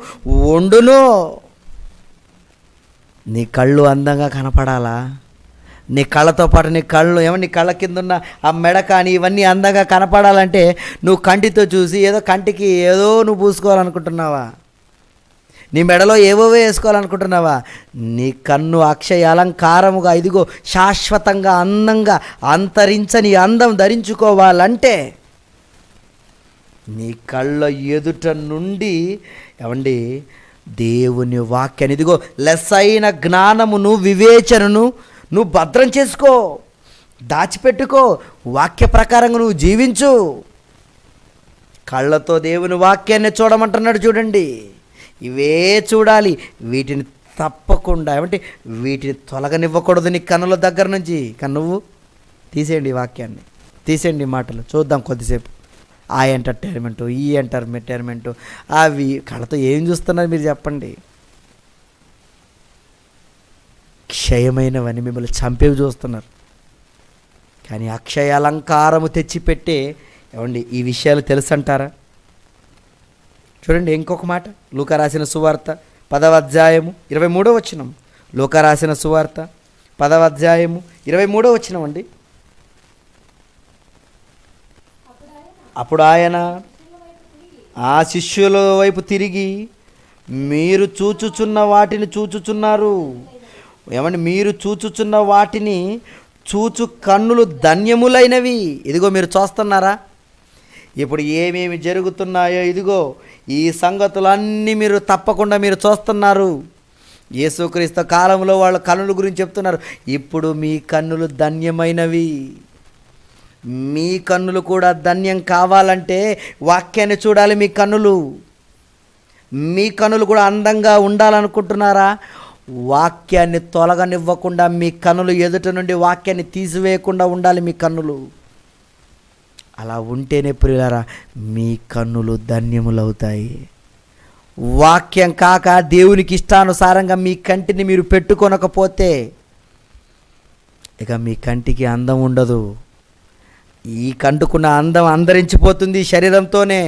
ఉండును. నీ కళ్ళు అందంగా కనపడాలా? నీ కళ్ళతో పాటు నీ కళ్ళు నీ కళ్ళ కింద ఉన్న ఆ మెడ కానీ ఇవన్నీ అందంగా కనపడాలంటే నువ్వు కంటితో చూసి ఏదో కంటికి ఏదో నువ్వు పూసుకోవాలనుకుంటున్నావా? నీ మెడలో ఏవో వేసుకోవాలనుకుంటున్నావా? నీ కన్ను అక్షయ అలంకారముగా ఇదిగో శాశ్వతంగా అందంగా అంతరించని అందం ధరించుకోవాలంటే నీ కళ్ళ ఎదుట నుండి దేవుని వాక్యాన్ని, ఇదిగో లెస్సైన జ్ఞానమును వివేచనను నువ్వు భద్రం చేసుకో, దాచిపెట్టుకో, వాక్య ప్రకారంగా నువ్వు జీవించు. కళ్ళతో దేవుని వాక్యాన్ని చూడమంటున్నాడు. చూడండి, ఇవే చూడాలి. వీటిని తప్పకుండా వీటిని తొలగనివ్వకూడదు నీ కన్నుల దగ్గర నుంచి. నువ్వు తీసేయండి ఈ వాక్యాన్ని, తీసేయండి మాటలు. చూద్దాం కొద్దిసేపు. ఆ ఎంటర్టైన్మెంటు, ఈ ఎంటర్టైన్మెంటు, అవి కళ్ళతో ఏం చూస్తున్నారు మీరు చెప్పండి? క్షయమైనవని మిమ్మల్ని చంపేవి చూస్తున్నారు. కానీ అక్షయ అలంకారము తెచ్చిపెట్టే ఈ విషయాలు తెలుసంటారా? చూడండి ఇంకొక మాట, లూకా రాసిన సువార్త 10వ అధ్యాయము 23వ వచనం. లూకా రాసిన సువార్త 10వ అధ్యాయము 23వ వచనం అండి. అప్పుడు ఆయన ఆ శిష్యుల వైపు తిరిగి, మీరు చూచుచున్న వాటిని చూచుచున్నారు. ఏమండి, మీరు చూచుచున్న వాటిని చూచు కన్నులు ధన్యములైనవి. ఇదిగో మీరు చూస్తున్నారా, ఇప్పుడు ఏమేమి జరుగుతున్నాయో ఇదిగో ఈ సంగతులన్నీ మీరు తప్పకుండా మీరు చూస్తున్నారు. యేసుక్రీస్తు కాలంలో వాళ్ళ కన్నుల గురించి చెప్తున్నారు. ఇప్పుడు మీ కన్నులు ధన్యమైనవి. మీ కన్నులు కూడా ధన్యం కావాలంటే వాక్యాన్ని చూడాలి. మీ కన్నులు కూడా అందంగా ఉండాలనుకుంటున్నారా? వాక్యాన్ని తొలగనివ్వకుండా మీ కన్నులు ఎదుట నుండి వాక్యాన్ని తీసివేయకుండా ఉండాలి మీ కన్నులు. అలా ఉంటేనే ప్రియులారా మీ కన్నులు ధన్యములవుతాయి. వాక్యం కాక దేవునికి ఇష్టానుసారంగా మీ కంటిని మీరు పెట్టుకొనకపోతే ఇక మీ కంటికి అందం ఉండదు. ఈ కంటుకున్న అందం అంతరించిపోతుంది శరీరంతోనే.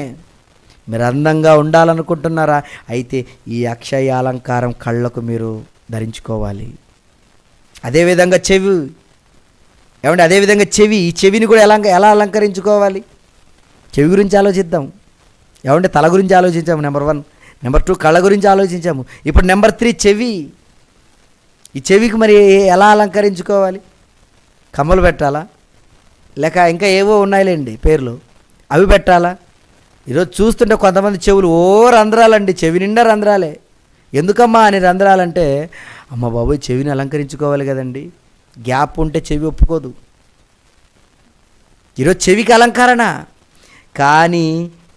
మీరు అందంగా ఉండాలనుకుంటున్నారా? అయితే ఈ అక్షయ అలంకారం కళ్ళకు మీరు ధరించుకోవాలి. అదేవిధంగా చెవి, ఏమంటే అదేవిధంగా ఈ చెవిని కూడా ఎలా అలంకరించుకోవాలి? చెవి గురించి ఆలోచిద్దాం. ఏమంటే తల గురించి ఆలోచించాము నెంబర్ 1. నెంబర్ 2 కళ్ళ గురించి ఆలోచించాము. ఇప్పుడు నెంబర్ 3 చెవి. ఈ చెవికి మరి ఎలా అలంకరించుకోవాలి? కమ్మలు పెట్టాలా? లేక ఇంకా ఏవో ఉన్నాయిలేండి పేర్లు, అవి పెట్టాలా? ఈరోజు చూస్తుంటే కొంతమంది చెవులు రంధ్రాలండి, చెవి నిండా రంధ్రాలే. ఎందుకమ్మా అని రంధ్రాలంటే, అమ్మ బాబోయ్ చెవిని అలంకరించుకోవాలి కదండి, గ్యాప్ ఉంటే చెవి ఒప్పుకోదు. ఈరోజు చెవికి అలంకరణ, కానీ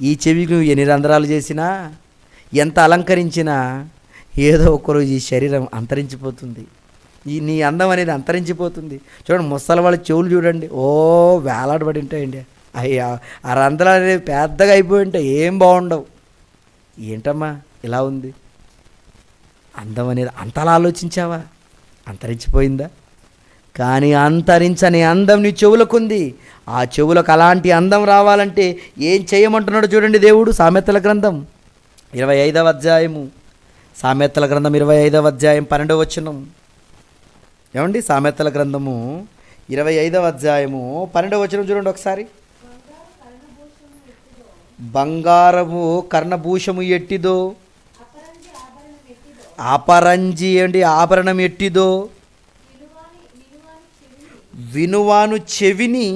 ఈ చెవికి నువ్వు ఎన్ని రంధ్రాలు చేసినా ఎంత అలంకరించినా ఏదో ఒకరోజు ఈ శరీరం అంతరించిపోతుంది. నీ అందం అనేది అంతరించిపోతుంది. చూడండి ముసలి వాళ్ళ చెవులు చూడండి, వేలాడబడి ఉంటాయండి. అయ్యా ఆ రంధ్రాలు అనేవి పెద్దగా అయిపోయి ఉంటాయి, ఏం బాగుండవు. ఏంటమ్మా ఇలా ఉంది? అందం అనేది అంతలా ఆలోచించావా? అంతరించిపోయిందా? కానీ అంతరించని అందం నీ చెవులకు ఉంది. ఆ చెవులకు అలాంటి అందం రావాలంటే ఏం చేయమంటున్నాడు చూడండి దేవుడు. సామెతల గ్రంథం 25వ అధ్యాయము, సామెతల గ్రంథం 25వ అధ్యాయం 12వ వచనం. ఏమండి సామెతల గ్రంథము 25వ అధ్యాయము 12వ వచనం చూడండి ఒకసారి. బంగారము కర్ణభూషము ఎట్టిదో, అపరంజి అండి ఆభరణం ఎట్టిదో, వినువాను చెవిని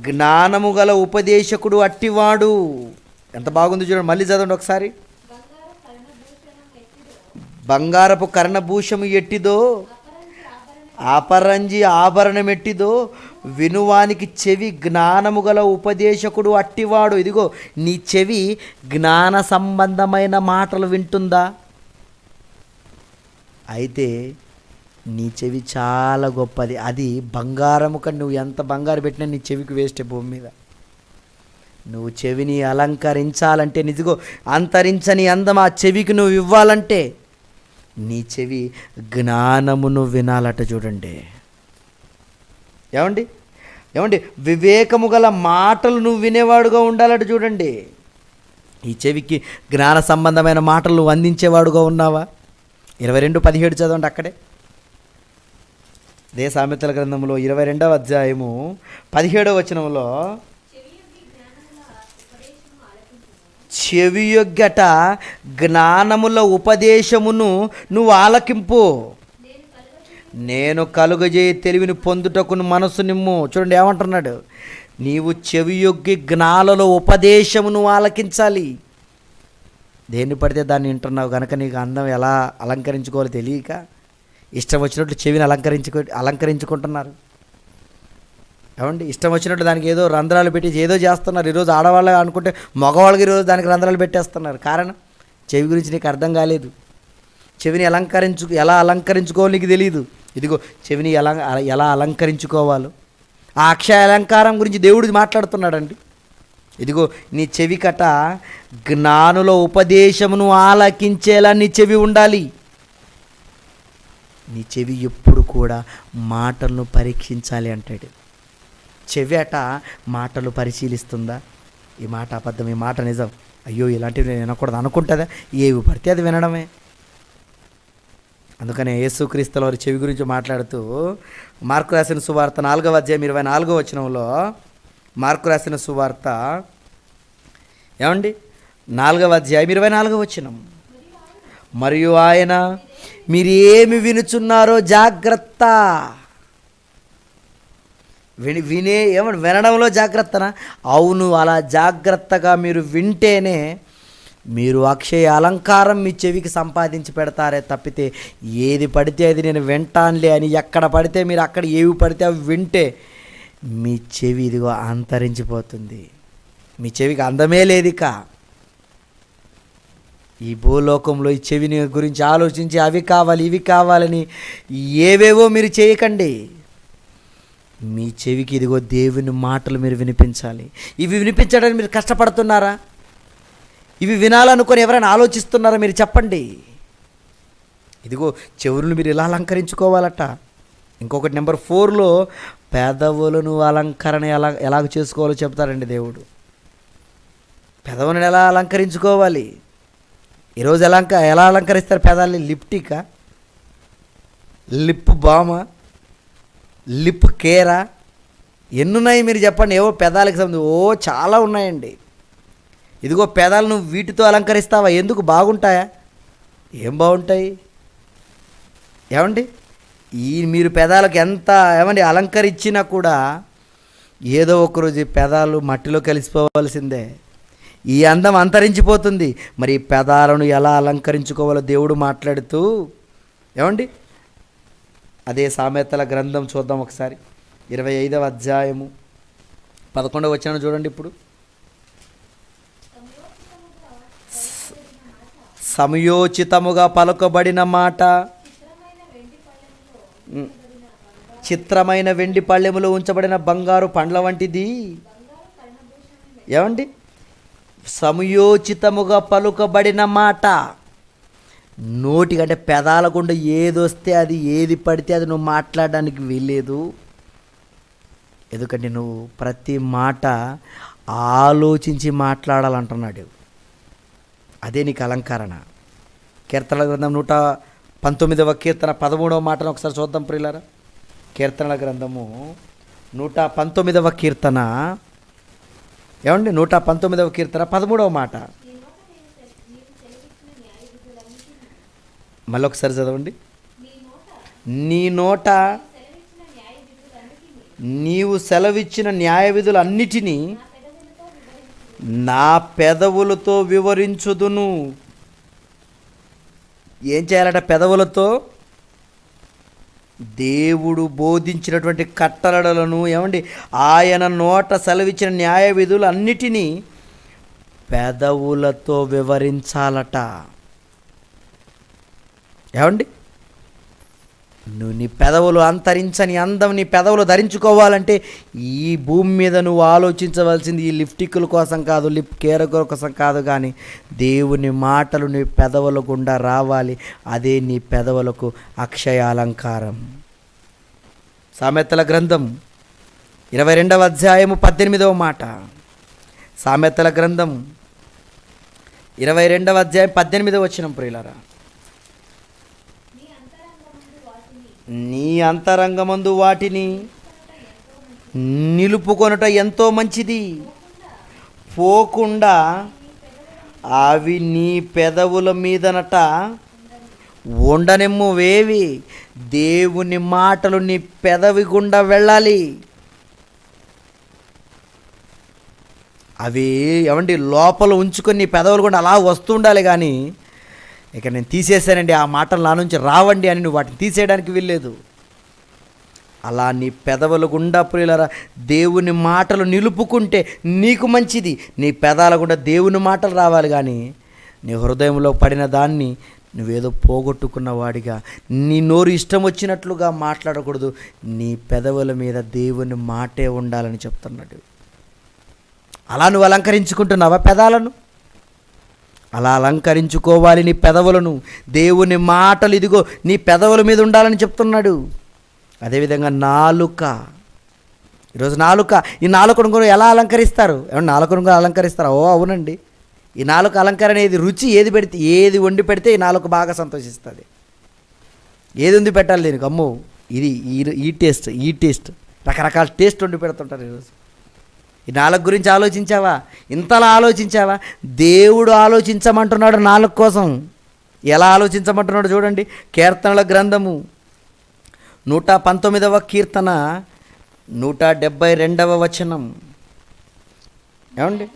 జ్ఞానము గల ఉపదేశకుడు అట్టివాడు. ఎంత బాగుంది చూడండి, మళ్ళీ చదవండి ఒకసారి. బంగారపు కర్ణభూషము ఎట్టిదో, అపరంజి ఆభరణం ఎట్టిదో, వినువానికి చెవి జ్ఞానము గల ఉపదేశకుడు అట్టివాడు. ఇదిగో నీ చెవి జ్ఞాన సంబంధమైన మాటలు వింటుందా? అయితే నీ చెవి చాలా గొప్పది. అది బంగారము కన్నా నువ్వు ఎంత బంగారు పెట్టినా నీ చెవికి వేస్టే భూమి మీద. నువ్వు చెవిని అలంకరించాలంటే, నిజగో అంతరించని అందం ఆ చెవికి నువ్వు ఇవ్వాలంటే నీ చెవి జ్ఞానమును వినాలట. చూడండి ఏమండి, వివేకము గల మాటలు నువ్వు వినేవాడుగా ఉండాలట. చూడండి, ఈ చెవికి జ్ఞాన సంబంధమైన మాటలు నువ్వు అందించేవాడుగా ఉన్నావా? 22:17 చదవండి అక్కడే. దే సామెతల గ్రంథంలో 22వ అధ్యాయము 17వ వచనంలో, చెవి యొగ్గట జ్ఞానముల ఉపదేశమును నువ్వు ఆలకింపు, నేను కలుగజేయ తెలివిని పొందుటకును మనసు నిమ్ము. చూడండి ఏమంటున్నాడు, నీవు చెవి యొగ్గి జ్ఞానుల ఉపదేశమును ఆలకించాలి. దేన్ని పడితే దాన్ని వింటున్నావు కనుక నీకు అందం ఎలా అలంకరించుకోవాలో తెలియక ఇష్టం వచ్చినట్లు చెవిని అలంకరించుకుంటున్నారు. ఏమండి, ఇష్టం వచ్చినట్టు దానికి ఏదో రంధ్రాలు పెట్టి ఏదో చేస్తున్నారు. ఈరోజు ఆడవాళ్ళు అనుకుంటే మగవాళ్ళకి ఈరోజు దానికి రంధ్రాలు పెట్టేస్తున్నారు. కారణం, చెవి గురించి నీకు అర్థం కాలేదు. చెవిని ఎలా అలంకరించుకోవాలో నీకు తెలియదు. ఇదిగో చెవిని ఎలా అలంకరించుకోవాలో ఆ అక్షయ అలంకారం గురించి దేవుడు మాట్లాడుతున్నాడండి. ఇదిగో నీ చెవి కట జ్ఞానుల ఉపదేశమును ఆలకించేలా నీ చెవి ఉండాలి. నీ చెవి ఎప్పుడు కూడా మాటలను పరీక్షించాలి అంటాడు. చెవి అట మాటలు పరిశీలిస్తుందా? ఈ మాట అబద్ధం, ఈ మాట నిజం, అయ్యో ఇలాంటివి నేను వినకూడదు అనుకుంటుందా? ఏవి పడితే అది వినడమే. అందుకనే యేసుక్రీస్తుల వారి చెవి గురించి మాట్లాడుతూ మార్కు రాసిన సువార్త 4వ అధ్యాయం 24వ వచనంలో, మార్కు రాసిన సువార్త ఏమండి 4వ అధ్యాయం 24వ వచనం, మరియు ఆయన మీరు ఏమి వినుచున్నారో జాగ్రత్త. ఏమన్నా వినడంలో జాగ్రత్తనా? అవును, అలా జాగ్రత్తగా మీరు వింటేనే మీరు అక్షయ అలంకారం మీ చెవికి సంపాదించి పెడతారే తప్పితే ఏది పడితే అది నేను వింటానులే అని ఎక్కడ పడితే మీరు అక్కడ ఏవి పడితే అవి వింటే మీ చెవి ఇదిగో అంతరించిపోతుంది. మీ చెవికి అందమే లేదిక. ఈ భూలోకంలో ఈ చెవిని గురించి ఆలోచించి అవి కావాలి ఇవి కావాలని ఏవేవో మీరు చేయకండి. మీ చెవికి ఇదిగో దేవుని మాటలు మీరు వినిపించాలి. ఇవి వినిపించడానికి మీరు కష్టపడుతున్నారా? ఇవి వినాలనుకొని ఎవరైనా ఆలోచిస్తున్నారా? మీరు చెప్పండి. ఇదిగో చెవులను మీరు ఇలా అలంకరించుకోవాలట. ఇంకొకటి నెంబర్ 4లో పెదవులను అలంకరణ ఎలాగ చేసుకోవాలో చెప్తారండి దేవుడు. పెదవులను ఎలా అలంకరించుకోవాలి? ఈరోజు ఎలా అలంకరిస్తారు పెదాలని? లిప్టికా, లిప్ బామా, లిప్ కేరా, ఎన్నున్నాయి మీరు చెప్పండి. ఏవో పెదాలకు సంబంధించి చాలా ఉన్నాయండి. ఇదిగో పెదాలు నువ్వు వీటితో అలంకరిస్తావా? ఎందుకు? బాగుంటాయా? ఏం బాగుంటాయి? ఏమండి, మీరు పెదాలకు ఎంత అలంకరించినా కూడా ఏదో ఒకరోజు పెదాలు మట్టిలో కలిసిపోవాల్సిందే. ఈ అందం అంతరించిపోతుంది. మరి ఈ పెదాలను ఎలా అలంకరించుకోవాలో దేవుడు మాట్లాడుతూ అదే సామెతల గ్రంథం చూద్దాం ఒకసారి. 25వ అధ్యాయము 11వ వచనం చూడండి. ఇప్పుడు సమయోచితముగా పలుకబడిన మాట చిత్రమైన వెండి పళ్ళెములో ఉంచబడిన బంగారు పండ్ల వంటిది. సమయోచితముగా పలుకబడిన మాట. నోటికంటే పెదాల గుండా ఏదొస్తే అది, ఏది పడితే అది నువ్వు మాట్లాడడానికి వీల్లేదు. ఎందుకంటే నువ్వు ప్రతి మాట ఆలోచించి మాట్లాడాలంటున్నాడు. అదే నీకు అలంకరణ. కీర్తనల గ్రంథం 119వ కీర్తన 13వ మాటను ఒకసారి చూద్దాం ప్రియులారా. కీర్తనల గ్రంథము 119వ కీర్తన 119వ కీర్తన 13వ మాట. మళ్ళీ ఒకసారి చదవండి. నీ నోట నీవు సెలవిచ్చిన న్యాయ విధులన్నిటినీ నా పెదవులతో వివరించుదును. ఏం చేయాలట? పెదవులతో దేవుడు బోధించినటువంటి కట్టడలను ఆయన నోట సెలవిచ్చిన న్యాయ విధులన్నిటినీ పెదవులతో వివరించాలట. నువ్వు నీ పెదవులు అంతరించని అందం నీ పెదవులు ధరించుకోవాలంటే ఈ భూమి మీద నువ్వు ఆలోచించవలసింది ఈ లిప్టిక్ల కోసం కాదు, లిప్ కేర్ కోసం కాదు, కానీ దేవుని మాటలు నీ పెదవుల గుండా రావాలి. అదే నీ పెదవులకు అక్షయ అలంకారం. సామెతల గ్రంథం 22వ అధ్యాయము 18వ మాట. సామెతల గ్రంథం 22వ అధ్యాయం 18వ వచనం ప్రియులారా. నీ అంతరంగమందు వాటిని నిలుపుకొనుట ఎంతో మంచిది, పోకుండా అవి నీ పెదవుల మీదనట ఉండనెమ్ము వేవి. దేవుని మాటలు నీ పెదవి గుండా వెళ్ళాలి. అవి లోపల ఉంచుకొని నీ పెదవులు గుండా అలా వస్తూ ఉండాలి. కానీ ఇక నేను తీసేశానండి, ఆ మాటలు నా నుంచి రావండి అని నువ్వు వాటిని తీసేయడానికి వీల్లేదు. అలా నీ పెదవుల గుండా ప్రియులారా దేవుని మాటలు నిలుపుకుంటే నీకు మంచిది. నీ పెదాల గుండా దేవుని మాటలు రావాలి. కానీ నీ హృదయంలో పడిన దాన్ని నువ్వేదో పోగొట్టుకున్న వాడిగా నీ నోరు ఇష్టం వచ్చినట్లుగా మాట్లాడకూడదు. నీ పెదవుల మీద దేవుని మాటే ఉండాలని చెప్తున్నాడు. అలా నువ్వు అలంకరించుకుంటున్నావా పెదాలను? అలా అలంకరించుకోవాలి నీ పెదవులను. దేవుని మాటలు ఇదిగో నీ పెదవుల మీద ఉండాలని చెప్తున్నాడు. అదేవిధంగా నాలుక. ఈరోజు నాలుక, ఈ నాలుకను కూడా ఎలా అలంకరిస్తారు? ఏమన్నా నాలుకను కూడా అలంకరిస్తారా? ఓ అవునండి. ఈ నాలుక అలంకరణ ఏది? రుచి ఏది పెడితే, ఏది వండి పెడితే ఈ నాలుక బాగా సంతోషిస్తుంది. ఏది వండి పెట్టాలి దీనికి? అమ్మో ఇది ఈ టేస్ట్ రకరకాల టేస్ట్ వండి పెడుతుంటారు ఈరోజు. ఈ నాలుక గురించి ఆలోచించావా? ఇంతలా ఆలోచించావా? దేవుడు ఆలోచించమంటున్నాడు నాలుక కోసం. ఎలా ఆలోచించమంటున్నాడు చూడండి. కీర్తనల గ్రంథము 119వ కీర్తన 172వ వచనం. ఏమండి?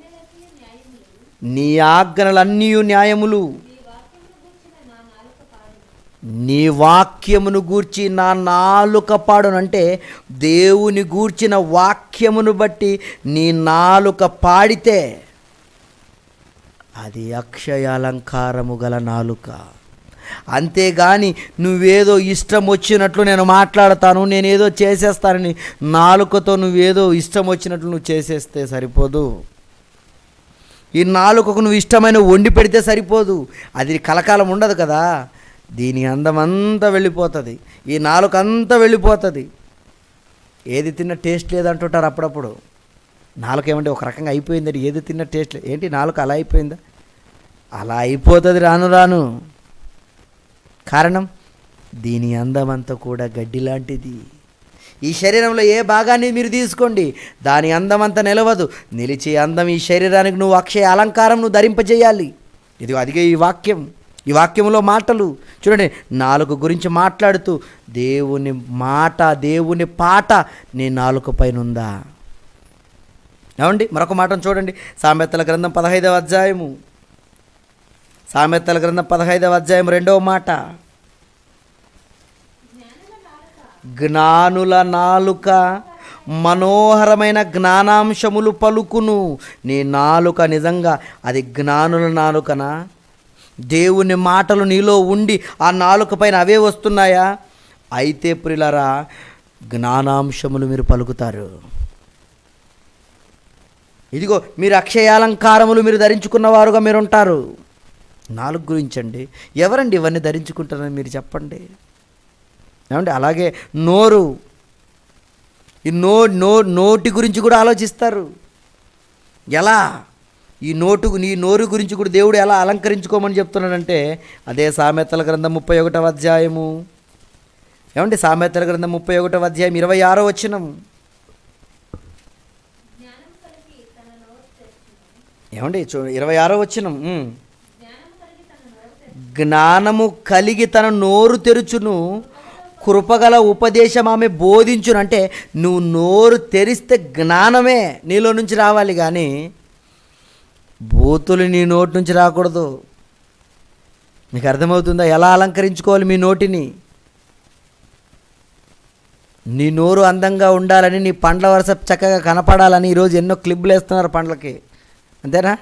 నీ ఆజ్ఞలన్నీ న్యాయములు, నీ వాక్యమును గూర్చి నా నాలుక పాడును. అంటే దేవుని గూర్చిన వాక్యమును బట్టి నీ నాలుక పాడితే అది అక్షయాలంకారము గల నాలుక. అంతేగాని నువ్వేదో ఇష్టం వచ్చినట్లు నేను మాట్లాడతాను, నేనేదో చేసేస్తానని నాలుకతో నువ్వేదో ఇష్టం వచ్చినట్లు నువ్వు చేసేస్తే సరిపోదు. ఈ నాలుకకు నువ్వు ఇష్టమైన వండి పెడితే సరిపోదు. అది కలకాలం ఉండదు కదా. దీని అందమంతా వెళ్ళిపోతుంది, ఈ నాలుక అంతా వెళ్ళిపోతుంది. ఏది తిన్న టేస్ట్ లేదంటుంటారు అప్పుడప్పుడు. నాలుక ఏమంటే ఒక రకంగా అయిపోయిందండి, ఏది తిన్న టేస్ట్ లేదు. ఏంటి నాలుక అలా అయిపోయిందా? అలా అయిపోతుంది రాను రాను. కారణం దీని అందమంతా కూడా గడ్డి లాంటిది. ఈ శరీరంలో ఏ భాగాన్ని మీరు తీసుకోండి, దాని అందమంతా నిలవదు. నిలిచే అందం ఈ శరీరానికి నువ్వు అక్షయ అలంకారం నువ్వు ధరింపజేయాలి. ఇది అదిగే ఈ వాక్యం. ఈ వాక్యంలో మాటలు చూడండి. నాలుక గురించి మాట్లాడుతూ దేవుని మాట, దేవుని పాట నీ నాలుక పైన ఉందా? ఏమండి? మరొక మాటను చూడండి. సామెతల గ్రంథం 15వ అధ్యాయము, సామెతల గ్రంథం 15వ అధ్యాయం 2వ మాట. జ్ఞానుల నాలుక మనోహరమైన జ్ఞానాంశములు పలుకును. నీ నాలుక నిజంగా అది జ్ఞానుల నాలుకనా? దేవుని మాటలు నీలో ఉండి ఆ నాలుక పైన అవే వస్తున్నాయా? అయితే ప్రియులారా, జ్ఞానాంశములు మీరు పలుకుతారు. ఇదిగో మీరు అక్షయాలంకారములు మీరు ధరించుకున్నవారుగా మీరు ఉంటారు. నాలుగు గురించండి. ఎవరండి ఇవన్నీ ధరించుకుంటారని మీరు చెప్పండి. ఏమండి? అలాగే నోరు, ఈ నోటి గురించి కూడా ఆలోచిస్తారు. ఎలా నీ నోరు గురించి కూడా దేవుడు ఎలా అలంకరించుకోమని చెప్తున్నాడంటే అదే సామెతల గ్రంథం 31వ అధ్యాయము. ఏమండి? సామెతల గ్రంథం 31వ అధ్యాయం 26వ వచనం. ఏమండి? 26వ వచనం. జ్ఞానము కలిగి తన నోరు తెరుచును, కృపగల ఉపదేశం ఆమె బోధించును. అంటే నువ్వు నోరు తెరిస్తే జ్ఞానమే నీలో నుంచి రావాలి, కానీ బూతులు నీ నోటి నుంచి రాకూడదు. మీకు అర్థమవుతుందా? ఎలా అలంకరించుకోవాలి మీ నోటిని? నీ నోరు అందంగా ఉండాలని, నీ పండ్ల వరుస చక్కగా కనపడాలని ఈరోజు ఎన్నో క్లిప్పులు వేస్తున్నారు పండ్లకి, అంతేనా?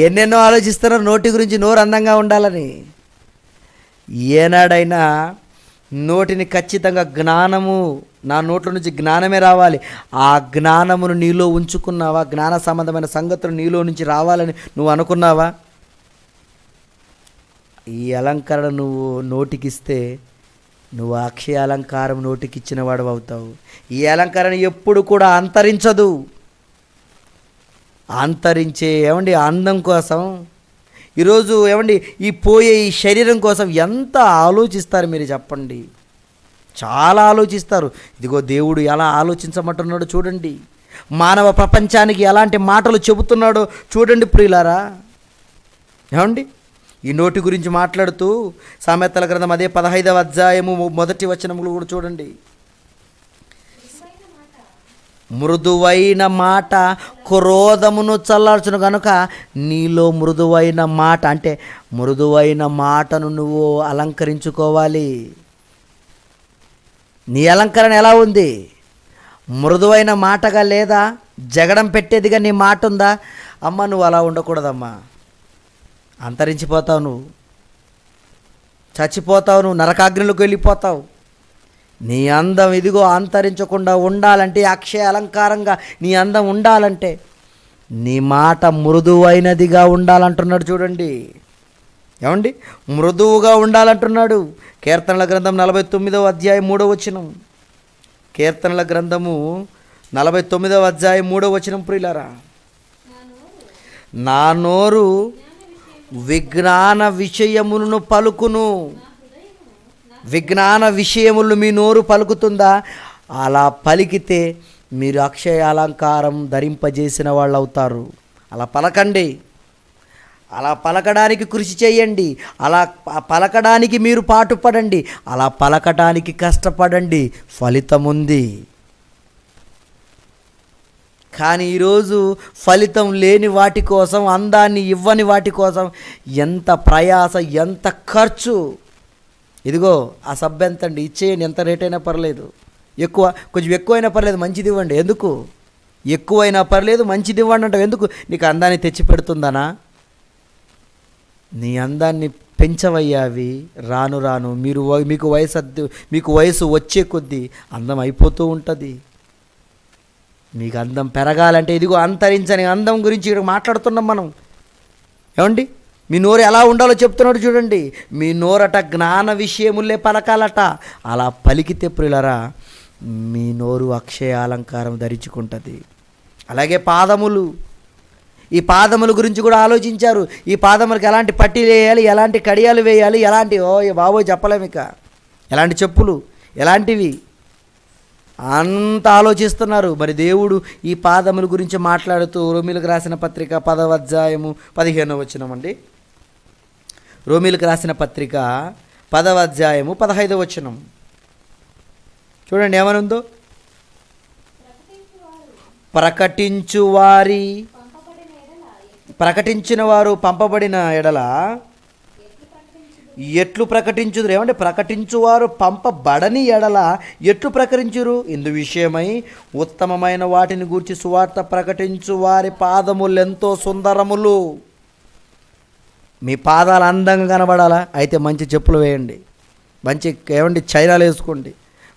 ఎన్నెన్నో ఆలోచిస్తున్నారు నోటి గురించి, నోరు అందంగా ఉండాలని. ఏనాడైనా నోటిని ఖచ్చితంగా జ్ఞానము, నా నోట్ల నుంచి జ్ఞానమే రావాలి, ఆ జ్ఞానమును నీలో ఉంచుకున్నావా? జ్ఞాన సంబంధమైన సంగతులు నీలో నుంచి రావాలని నువ్వు అనుకున్నావా? ఈ అలంకరణ నువ్వు నోటికిస్తే నువ్వు అక్షయ అలంకారం నోటికిచ్చిన వాడు అవుతావు. ఈ అలంకరణ ఎప్పుడు కూడా అంతరించదు. అంతరించే ఏమండి అందం కోసం ఈరోజు ఏమండి ఈ పోయే ఈ శరీరం కోసం ఎంత ఆలోచిస్తారు మీరు చెప్పండి. చాలా ఆలోచిస్తారు. ఇదిగో దేవుడు ఎలా ఆలోచించమంటున్నాడో చూడండి. మానవ ప్రపంచానికి ఎలాంటి మాటలు చెబుతున్నాడో చూడండి ప్రియులారా. ఏమండి? ఈ నోటి గురించి మాట్లాడుతూ సామెతల గ్రంథం అదే 15వ అధ్యాయము 1వ వచనములు కూడా చూడండి. మృదువైన మాట క్రోధమును చల్లార్చును కనుక నీలో మృదువైన మాట, అంటే మృదువైన మాటను నువ్వు అలంకరించుకోవాలి. నీ అలంకరణ ఎలా ఉంది? మృదువైన మాటగా లేదా? జగడం పెట్టేదిగా నీ మాట ఉందా? అమ్మ నువ్వు అలా ఉండకూడదమ్మా, అంతరించిపోతావు, నువ్వు చచ్చిపోతావు, నువ్వు నరకాగ్నిలోకి వెళ్ళిపోతావు. నీ అందం ఇదిగో అంతరించకుండా ఉండాలంటే, అక్షయ అలంకారంగా నీ అందం ఉండాలంటే నీ మాట మృదువైనదిగా ఉండాలంటున్నాడు చూడండి. ఏమండి? మృదువుగా ఉండాలంటున్నాడు. కీర్తనల గ్రంథం 49వ అధ్యాయం 3వ వచనం. కీర్తనల గ్రంథము 49వ అధ్యాయం 3వ వచనం ప్రియులారా. నా నోరు విజ్ఞాన విషయములను పలుకును. విజ్ఞాన విషయములు మీ నోరు పలుకుతుందా? అలా పలికితే మీరు అక్షయ అలంకారం ధరింపజేసిన వాళ్ళు అవుతారు. అలా పలకండి, అలా పలకడానికి కృషి చేయండి, అలా పలకడానికి మీరు పాటుపడండి, అలా పలకడానికి కష్టపడండి, ఫలితం ఉంది. కానీ ఈరోజు ఫలితం లేని వాటి కోసం, అందాన్ని ఇవ్వని వాటి కోసం ఎంత ప్రయాస, ఎంత ఖర్చు. ఇదిగో ఆ సబ్బు ఎంత అండి, ఇచ్చేయండి, ఎంత రేట్ అయినా పర్లేదు, కొంచెం ఎక్కువైనా పర్లేదు, మంచిది ఇవ్వండి. ఎందుకు? ఎక్కువైనా పర్లేదు మంచిది ఇవ్వండి అంటావు ఎందుకు? నీకు అందాన్ని తెచ్చి పెడుతుందనా? నీ అందాన్ని పెంచవయ్యా. అవి రాను రాను మీకు వయసు వచ్చే కొద్దీ అందం అయిపోతూ ఉంటుంది. మీకు అందం పెరగాలంటే ఇదిగో అంతరించని అందం గురించి ఇక్కడ మాట్లాడుతున్నాం మనం. ఏమండి, మీ నోరు ఎలా ఉండాలో చెప్తున్నాడు చూడండి. మీ నోరట జ్ఞాన విషయములే పలకాలట. అలా పలికితే ప్రియులరా మీ నోరు అక్షయ అలంకారం ధరించుకుంటుంది. అలాగే పాదములు, ఈ పాదముల గురించి కూడా ఆలోచించారు. ఈ పాదములకు ఎలాంటి పట్టీలు వేయాలి, ఎలాంటి కడియాలు వేయాలి, ఎలాంటి బాబోయ్ చెప్పలేము ఇక, ఎలాంటి చెప్పులు, ఎలాంటివి అంత ఆలోచిస్తున్నారు. మరి దేవుడు ఈ పాదముల గురించి మాట్లాడుతూ రోమీలకు రాసిన పత్రిక 10వ అధ్యాయము 15వ వచనం అండి. రోమీలకు రాసిన పత్రిక 10వ అధ్యాయము 15వ వచనం చూడండి ఏమనుందో. ప్రకటించిన వారు పంపబడిన ఎడల ఎట్లు ప్రకటించుదురు? ఏమంటే ప్రకటించువారు పంపబడని ఎడల ఎట్లు ప్రకటించురు? ఇందు విషయమై ఉత్తమమైన వాటిని గూర్చి సువార్త ప్రకటించు వారి పాదములు ఎంతో సుందరములు. మీ పాదాలు అందంగా కనబడాలా? అయితే మంచి చెప్పులు వేయండి, మంచి ఏమండి చైనాలు వేసుకోండి,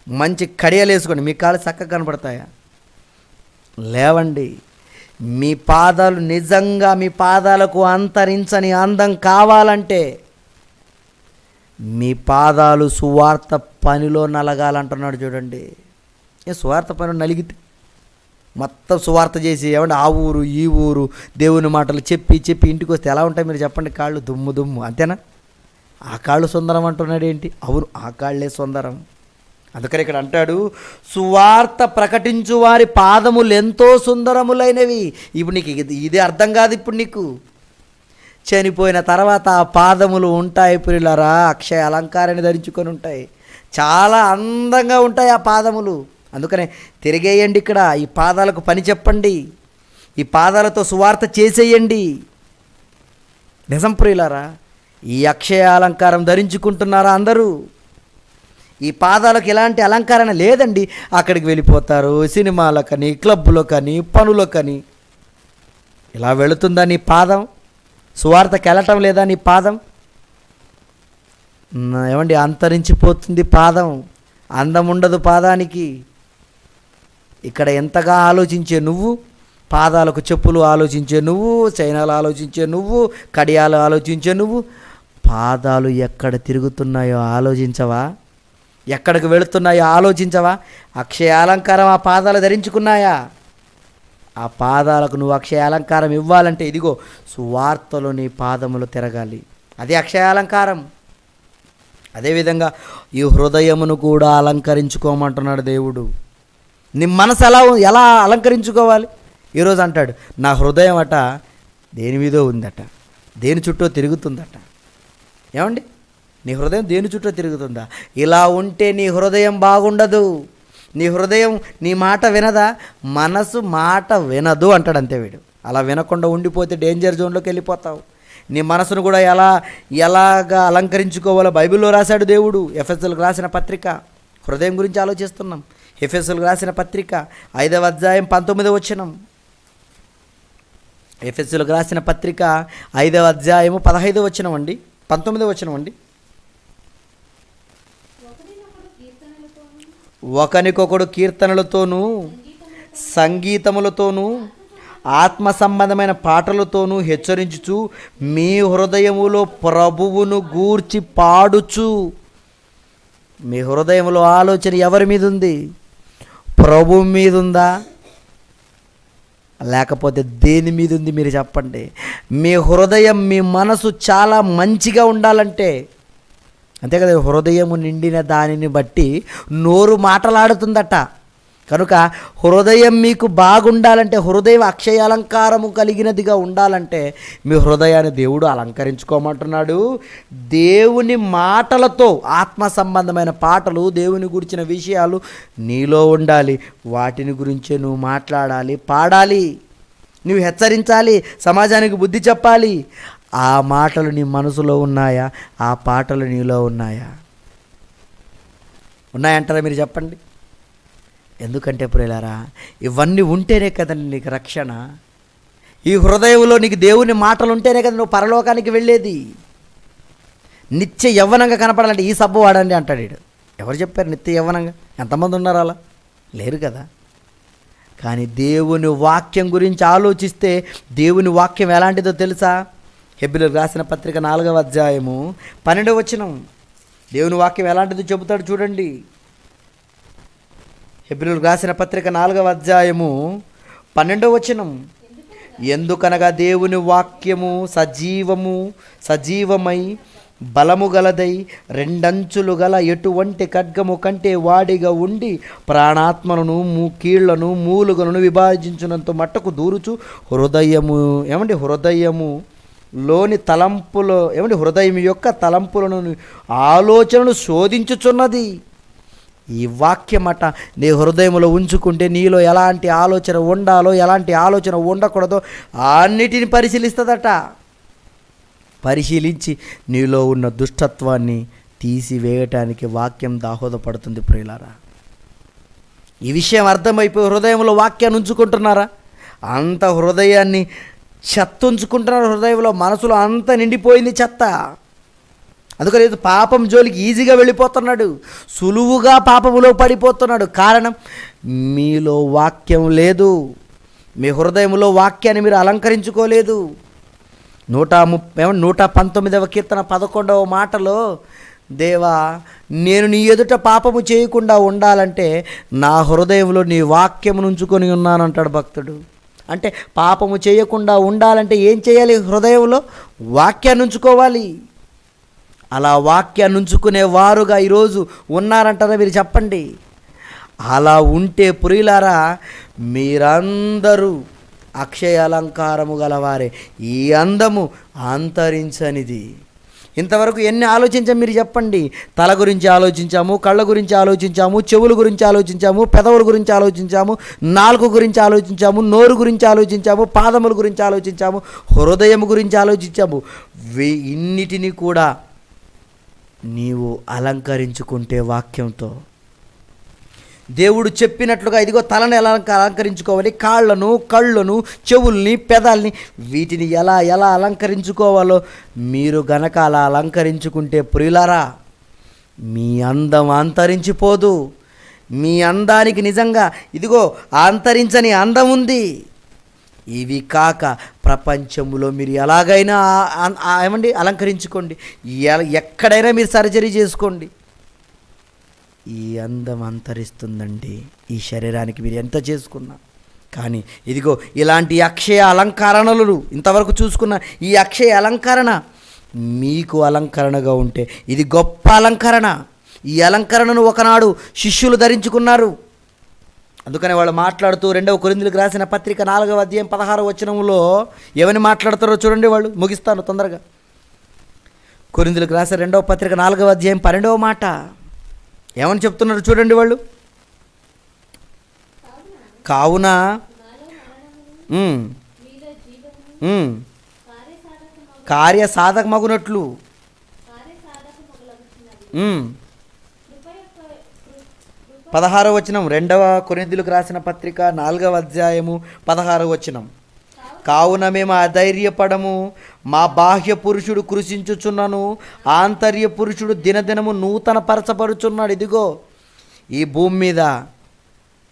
మంచి కడియాలు వేసుకోండి. మీ కాళ్ళు చక్కగా కనబడతాయా? లేవండి. మీ పాదాలు నిజంగా మీ పాదాలకు అంతరించని అందం కావాలంటే మీ పాదాలు సువార్త పనిలో నలగాలంటున్నాడు చూడండి. సువార్త పనిలో నలిగితే మొత్తం సువార్త చేసి ఏమంటే ఆ ఊరు ఈ ఊరు దేవుని మాటలు చెప్పి ఇంటికి వస్తే ఎలా ఉంటాయి మీరు చెప్పండి? కాళ్ళు దుమ్ము దుమ్ము, అంతేనా? ఆ కాళ్ళు సుందరం అంటున్నాడు ఏంటి? అవును, ఆ కాళ్ళే సుందరం. అందుకని ఇక్కడ అంటాడు సువార్త ప్రకటించు వారి పాదములు ఎంతో సుందరములైనవి. ఇప్పుడు నీకు ఇది అర్థం కాదు. ఇప్పుడు నీకు చనిపోయిన తర్వాత ఆ పాదములు ఉంటాయి ప్రియులారా, అక్షయ అలంకారాన్ని ధరించుకొని ఉంటాయి, చాలా అందంగా ఉంటాయి ఆ పాదములు. అందుకనే తిరిగేయండి, ఇక్కడ ఈ పాదాలకు పని చెప్పండి, ఈ పాదాలతో సువార్త చేసేయండి. నిజం ప్రియులారా, ఈ అక్షయ అలంకారం ధరించుకుంటున్నారా అందరూ? ఈ పాదాలకు ఎలాంటి అలంకరణ లేదండి. అక్కడికి వెళ్ళిపోతారు, సినిమాలకని, క్లబ్బులకని, పనులకని. ఇలా వెళుతుందా నీ పాదం? సువార్తకి వెళ్ళటం లేదా నీ పాదం? ఏమండి, అంతరించిపోతుంది పాదం, అందం ఉండదు పాదానికి. ఇక్కడ ఎంతగా ఆలోచించే నువ్వు, పాదాలకు చెప్పులు ఆలోచించే నువ్వు, చైనాలు ఆలోచించే నువ్వు, కడియాలు ఆలోచించే నువ్వు, పాదాలు ఎక్కడ తిరుగుతున్నాయో ఆలోచించవా? ఎక్కడికి వెళుతున్నాయో ఆలోచించవా? అక్షయ అలంకారం ఆ పాదాలు ధరించుకున్నాయా? ఆ పాదాలకు నువ్వు అక్షయ అలంకారం ఇవ్వాలంటే ఇదిగో సువార్తలో నీ పాదములు తిరగాలి, అదే అక్షయ అలంకారం. అదేవిధంగా ఈ హృదయమును కూడా అలంకరించుకోమంటున్నాడు దేవుడు. నీ మనసు ఎలా అలంకరించుకోవాలి? ఈరోజు అంటాడు నా హృదయం అట దేని మీదో ఉందట, దేని చుట్టూ తిరుగుతుందట. ఏమండి, నీ హృదయం దేని చుట్టూ తిరుగుతుందా? ఇలా ఉంటే నీ హృదయం బాగుండదు. నీ హృదయం నీ మాట వినదా? మనసు మాట వినదు అంటాడు అంతే వీడు. అలా వినకుండా ఉండిపోతే డేంజర్ జోన్లోకి వెళ్ళిపోతావు. నీ మనసును కూడా ఎలాగా అలంకరించుకోవాలో బైబిల్లో రాశాడు దేవుడు. ఎఫెసీయులకు రాసిన పత్రిక, హృదయం గురించి ఆలోచిస్తున్నాం. ఎఫెసీయులకు రాసిన పత్రిక 5వ అధ్యాయం 19వ వచనం. ఎఫెసీయులకు రాసిన పత్రిక 5వ అధ్యాయము 15వ వచనం అండి, 19వ వచనం అండి. ఒకనికొకడు కీర్తనలతోనూ సంగీతములతోనూ ఆత్మ సంబంధమైన పాటలతోనూ హెచ్చరించుచు మీ హృదయములో ప్రభువును గూర్చి పాడుచు. మీ హృదయంలో ఆలోచన ఎవరి మీద ఉంది? ప్రభువు మీద ఉందా? లేకపోతే దేని మీద ఉంది మీరు చెప్పండి? మీ హృదయం, మీ మనసు చాలా మంచిగా ఉండాలంటే, అంతే కదా, హృదయము నిండిన దానిని బట్టి నోరు మాటలాడుతుందట. కనుక హృదయం మీకు బాగుండాలంటే, హృదయం అక్షయ అలంకారము కలిగినదిగా ఉండాలంటే మీ హృదయాన్ని దేవుడు అలంకరించుకోమంటున్నాడు. దేవుని మాటలతో, ఆత్మ సంబంధమైన పాటలు, దేవుని గురించిన విషయాలు నీలో ఉండాలి. వాటిని గురించే నువ్వు మాట్లాడాలి, పాడాలి, నువ్వు హెచ్చరించాలి, సమాజానికి బుద్ధి చెప్పాలి. ఆ మాటలు నీ మనసులో ఉన్నాయా? ఆ పాటలు నీలో ఉన్నాయా? ఉన్నాయంటారా మీరు చెప్పండి? ఎందుకంటే ప్రియులారా, ఇవన్నీ ఉంటేనే కదండి నీకు రక్షణ. ఈ హృదయంలో నీకు దేవుని మాటలు ఉంటేనే కదా నువ్వు పరలోకానికి వెళ్ళేది. నిత్య యవ్వనంగా కనపడాలంటే ఈ సబ్బు వాడండి అంటాడు వీడు. ఎవరు చెప్పారు నిత్య యవ్వనంగా? ఎంతమంది ఉన్నారు అలా? లేరు కదా. కానీ దేవుని వాక్యం గురించి ఆలోచిస్తే, దేవుని వాక్యం ఎలాంటిదో తెలుసా? హెబ్రీయులకు రాసిన పత్రిక 4వ అధ్యాయము 12వ వచనం. దేవుని వాక్యం ఎలాంటిదో చెబుతాడు చూడండి. హెబ్రీయులకు రాసిన పత్రిక 4వ అధ్యాయము 12వ వచనం. ఎందుకనగా దేవుని వాక్యము సజీవమై బలము గలదై, రెండంచులు గల ఎటువంటి ఖడ్గము కంటే వాడిగా ఉండి, ప్రాణాత్మలను, కీళ్లను, మూలుగలను విభజించినంత మట్టుకు దూరుచు హృదయం యొక్క తలంపులను, ఆలోచనను శోధించుచున్నది. ఈ వాక్యమట నీ హృదయంలో ఉంచుకుంటే నీలో ఎలాంటి ఆలోచన ఉండాలో, ఎలాంటి ఆలోచన ఉండకూడదో అన్నిటిని పరిశీలిస్తుందట. పరిశీలించి నీలో ఉన్న దుష్టత్వాన్ని తీసివేయటానికి వాక్యం దాహోదపడుతుంది ప్రియులారా. ఈ విషయం అర్థమైపోయి హృదయంలో వాక్యాన్ని ఉంచుకుంటున్నారా? అంత హృదయాన్ని చెత్త ఉంచుకుంటున్నారు. హృదయంలో, మనసులో అంత నిండిపోయింది చెత్త. అందుకని పాపం జోలికి ఈజీగా వెళ్ళిపోతున్నాడు, సులువుగా పాపములో పడిపోతున్నాడు. కారణం, మీలో వాక్యం లేదు. మీ హృదయంలో వాక్యాన్ని మీరు అలంకరించుకోలేదు. 119వ కీర్తన 11వ మాటలో, దేవా నేను నీ ఎదుట పాపము చేయకుండా ఉండాలంటే నా హృదయంలో నీ వాక్యమును ఉంచుకొని ఉన్నానంటాడు భక్తుడు. అంటే పాపము చేయకుండా ఉండాలంటే ఏం చేయాలి? హృదయంలో వాక్యాన్ని ఉంచుకోవాలి. అలా వాక్యాన్ని ఉంచుకునే వారుగా ఈరోజు ఉన్నారంటారా మీరు చెప్పండి? అలా ఉంటే ప్రియులారా, మీరందరూ అక్షయ అలంకారము గలవారే. ఈ అందము అంతరించనిది. ఇంతవరకు ఎన్ని ఆలోచించాం మీరు చెప్పండి? తల గురించి ఆలోచించాము, కళ్ళ గురించి ఆలోచించాము, చెవుల గురించి ఆలోచించాము, పెదవుల గురించి ఆలోచించాము, నాలుక గురించి ఆలోచించాము, నోరు గురించి ఆలోచించాము, పాదముల గురించి ఆలోచించాము, హృదయం గురించి ఆలోచించాము. ఇన్నిటిని కూడా నీవు అలంకరించుకుంటే వాక్యంతో, దేవుడు చెప్పినట్లుగా, ఇదిగో తలను ఎలా అలంకరించుకోవాలి, కాళ్ళను, కళ్ళను, చెవుల్ని, పెదాల్ని, వీటిని ఎలా అలంకరించుకోవాలో మీరు గనక అలా అలంకరించుకుంటే ప్రియులారా, మీ అందం అంతరించిపోదు. మీ అందానికి నిజంగా ఇదిగో అంతరించని అందం ఉంది. ఇవి కాక ప్రపంచంలో మీరు ఎలాగైనా అలంకరించుకోండి, ఎక్కడైనా మీరు సర్జరీ చేసుకోండి, ఈ అందం అంతరిస్తుందండి. ఈ శరీరానికి మీరు ఎంత చేసుకున్నా. కానీ ఇదిగో ఇలాంటి అక్షయ అలంకరణలు ఇంతవరకు చూసుకున్న ఈ అక్షయ అలంకరణ మీకు అలంకరణగా ఉంటే ఇది గొప్ప అలంకరణ. ఈ అలంకరణను ఒకనాడు శిష్యులు ధరించుకున్నారు. అందుకనే వాళ్ళు మాట్లాడుతూ 2వ కొరింథీయులకు రాసిన పత్రిక 4వ అధ్యాయం 16వ వచనంలో ఏమని మాట్లాడతారో చూడండి. వాళ్ళు, ముగిస్తాను తొందరగా. కొరింథీయులకు రాసిన 2వ పత్రిక 4వ అధ్యాయం 12వ మాట ఏమని చెప్తున్నారు చూడండి. వాళ్ళు, కావున కార్యసాధకమగునట్లు 16వ వచనం, 2వ కొరింథీయులకు రాసిన పత్రిక 4వ అధ్యాయము 16వ వచనం. కావున మేము అధైర్యపడము, మా బాహ్య పురుషుడు కృషించుచున్నాను, ఆంతర్య పురుషుడు దినదినము నూతన పరచబడుచున్నాడు. ఇదిగో ఈ భూమి మీద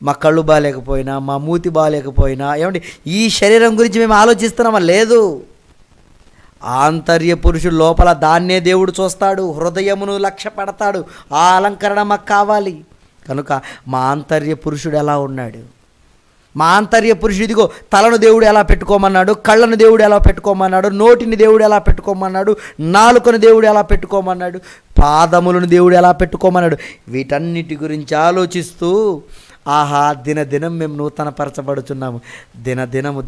మా కళ్ళు బాగాలేకపోయినా, మా మూతి బాగాలేకపోయినా, ఏమండి ఈ శరీరం గురించి మేము ఆలోచిస్తున్నామా? లేదు. ఆంతర్య పురుషుడు లోపల దాన్నే దేవుడు చూస్తాడు, హృదయమును లక్ష్య పెడతాడు. ఆ అలంకరణ మాకు కావాలి. కనుక మా ఆంతర్య పురుషుడు ఎలా ఉన్నాడు, మా ఆంతర్య పురుషుడు ఇదిగో తలను దేవుడు ఎలా పెట్టుకోమన్నాడు, కళ్ళను దేవుడు ఎలా పెట్టుకోమన్నాడు, నోటిని దేవుడు ఎలా పెట్టుకోమన్నాడు, నాలుకను దేవుడు ఎలా పెట్టుకోమన్నాడు, పాదములను దేవుడు ఎలా పెట్టుకోమన్నాడు. వీటన్నిటి గురించి ఆలోచిస్తూ ఆహా దినదినం మేము నూతనపరచబడుచున్నాము. దినదినము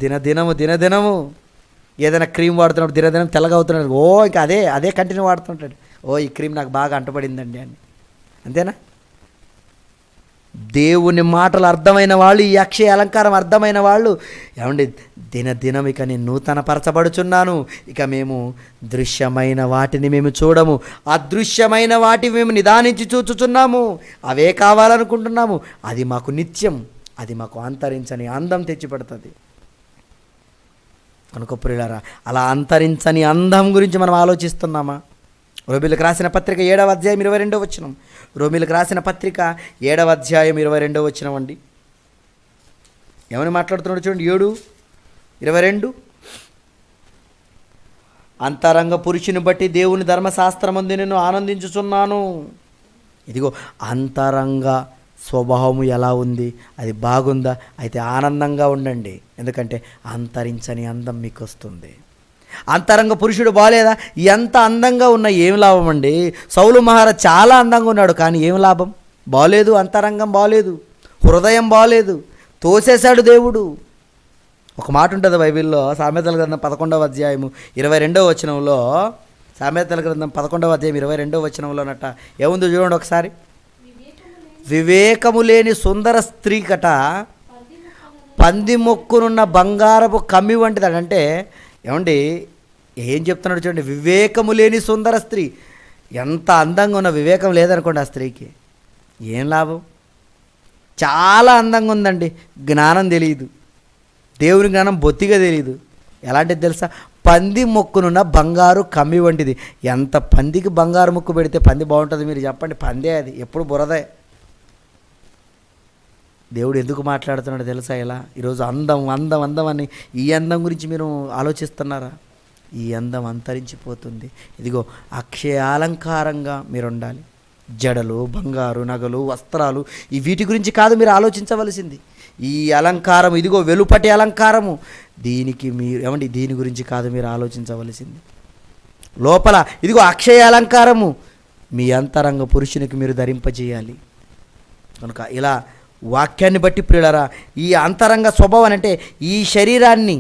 ఏదైనా క్రీమ్ వాడుతున్నప్పుడు దినదినం తెల్లగా అవుతున్నాడు. ఇంకా అదే కంటిన్యూ వాడుతుంటాడు. ఈ క్రీమ్ నాకు బాగా అంటపడిందండి అని. అంతేనా? దేవుని మాటలు అర్థమైన వాళ్ళు, ఈ అక్షయ అలంకారం అర్థమైన వాళ్ళు ఏమండి, దినదినం ఇక నేను నూతనపరచబడుచున్నాను. ఇక మేము దృశ్యమైన వాటిని మేము చూడము, అదృశ్యమైన వాటిని మేము నిదానించి చూచుచున్నాము. అవే కావాలనుకుంటున్నాము. అది మాకు నిత్యం, అది మాకు అంతరించని అందం తెచ్చిపెడుతుంది. కనుక ప్రియులారా, అలా అంతరించని అందం గురించి మనం ఆలోచిస్తున్నామా? రోమీయులకు రాసిన పత్రిక 7వ అధ్యాయం 22వ వచనం. రోమీయులకు రాసిన పత్రిక 7వ అధ్యాయం 22వ వచనం అండి. ఏమని మాట్లాడుతున్నాడు చూడండి. 7:22. అంతరంగ పురుషుని బట్టి దేవుని ధర్మశాస్త్రమందు నేను ఆనందించుచున్నాను. ఇదిగో అంతరంగ స్వభావము ఎలా ఉంది, అది బాగుందా? అయితే ఆనందంగా ఉండండి. ఎందుకంటే అంతరించని అందం మీకు వస్తుంది. అంతరంగ పురుషుడు బాలేదా? ఎంత అందంగా ఉన్నా ఏం లాభం అండి? సౌలు మహారాజ్ చాలా అందంగా ఉన్నాడు, కానీ ఏం లాభం? బాలేదు, అంతరంగం బాలేదు, హృదయం బాలేదు, తోసేశాడు దేవుడు. ఒక మాట ఉంటుంది బైబిల్లో, సామెతల గ్రంథం 11వ అధ్యాయం 22వ వచనంలో. సామెతల గ్రంథం 11వ అధ్యాయం 22వ వచనంలోనట ఏముందో చూడండి ఒకసారి. వివేకము లేని సుందర స్త్రీకట పంది మొక్కునున్న బంగారపు కమ్మి వంటిది. అంటే ఏమండి ఏం చెప్తున్నాడు చూడండి. వివేకము లేని సుందర స్త్రీ. ఎంత అందంగా ఉన్న వివేకం లేదనుకోండి ఆ స్త్రీకి, ఏం లాభం? చాలా అందంగా ఉందండి, జ్ఞానం తెలియదు, దేవుని జ్ఞానం బొత్తిగా తెలియదు. ఎలాంటిది తెలుసా? పంది మొక్కునున్న బంగారు కమ్మి వంటిది. ఎంత పందికి బంగారు ముక్కు పెడితే పంది బాగుంటుంది మీరు చెప్పండి? పందే, అది ఎప్పుడు బురదే. దేవుడు ఎందుకు మాట్లాడుతున్నాడు తెలుసా? ఇలా ఈరోజు అందం అని ఈ అందం గురించి మీరు ఆలోచిస్తున్నారా? ఈ అందం అంతరించిపోతుంది. ఇదిగో అక్షయ అలంకారంగా మీరు ఉండాలి. జడలు, బంగారు నగలు, వస్త్రాలు, ఈ వీటి గురించి కాదు మీరు ఆలోచించవలసింది. ఈ అలంకారం, ఇదిగో వెలుపటి అలంకారము, దీని గురించి కాదు మీరు ఆలోచించవలసింది. లోపల ఇదిగో అక్షయ అలంకారము మీ అంతరంగ పురుషునికి మీరు ధరింపజేయాలి. కనుక ఇలా వాక్యాన్ని బట్టి ప్రియులారా, ఈ అంతరంగ స్వభావం అంటే ఈ శరీరాన్ని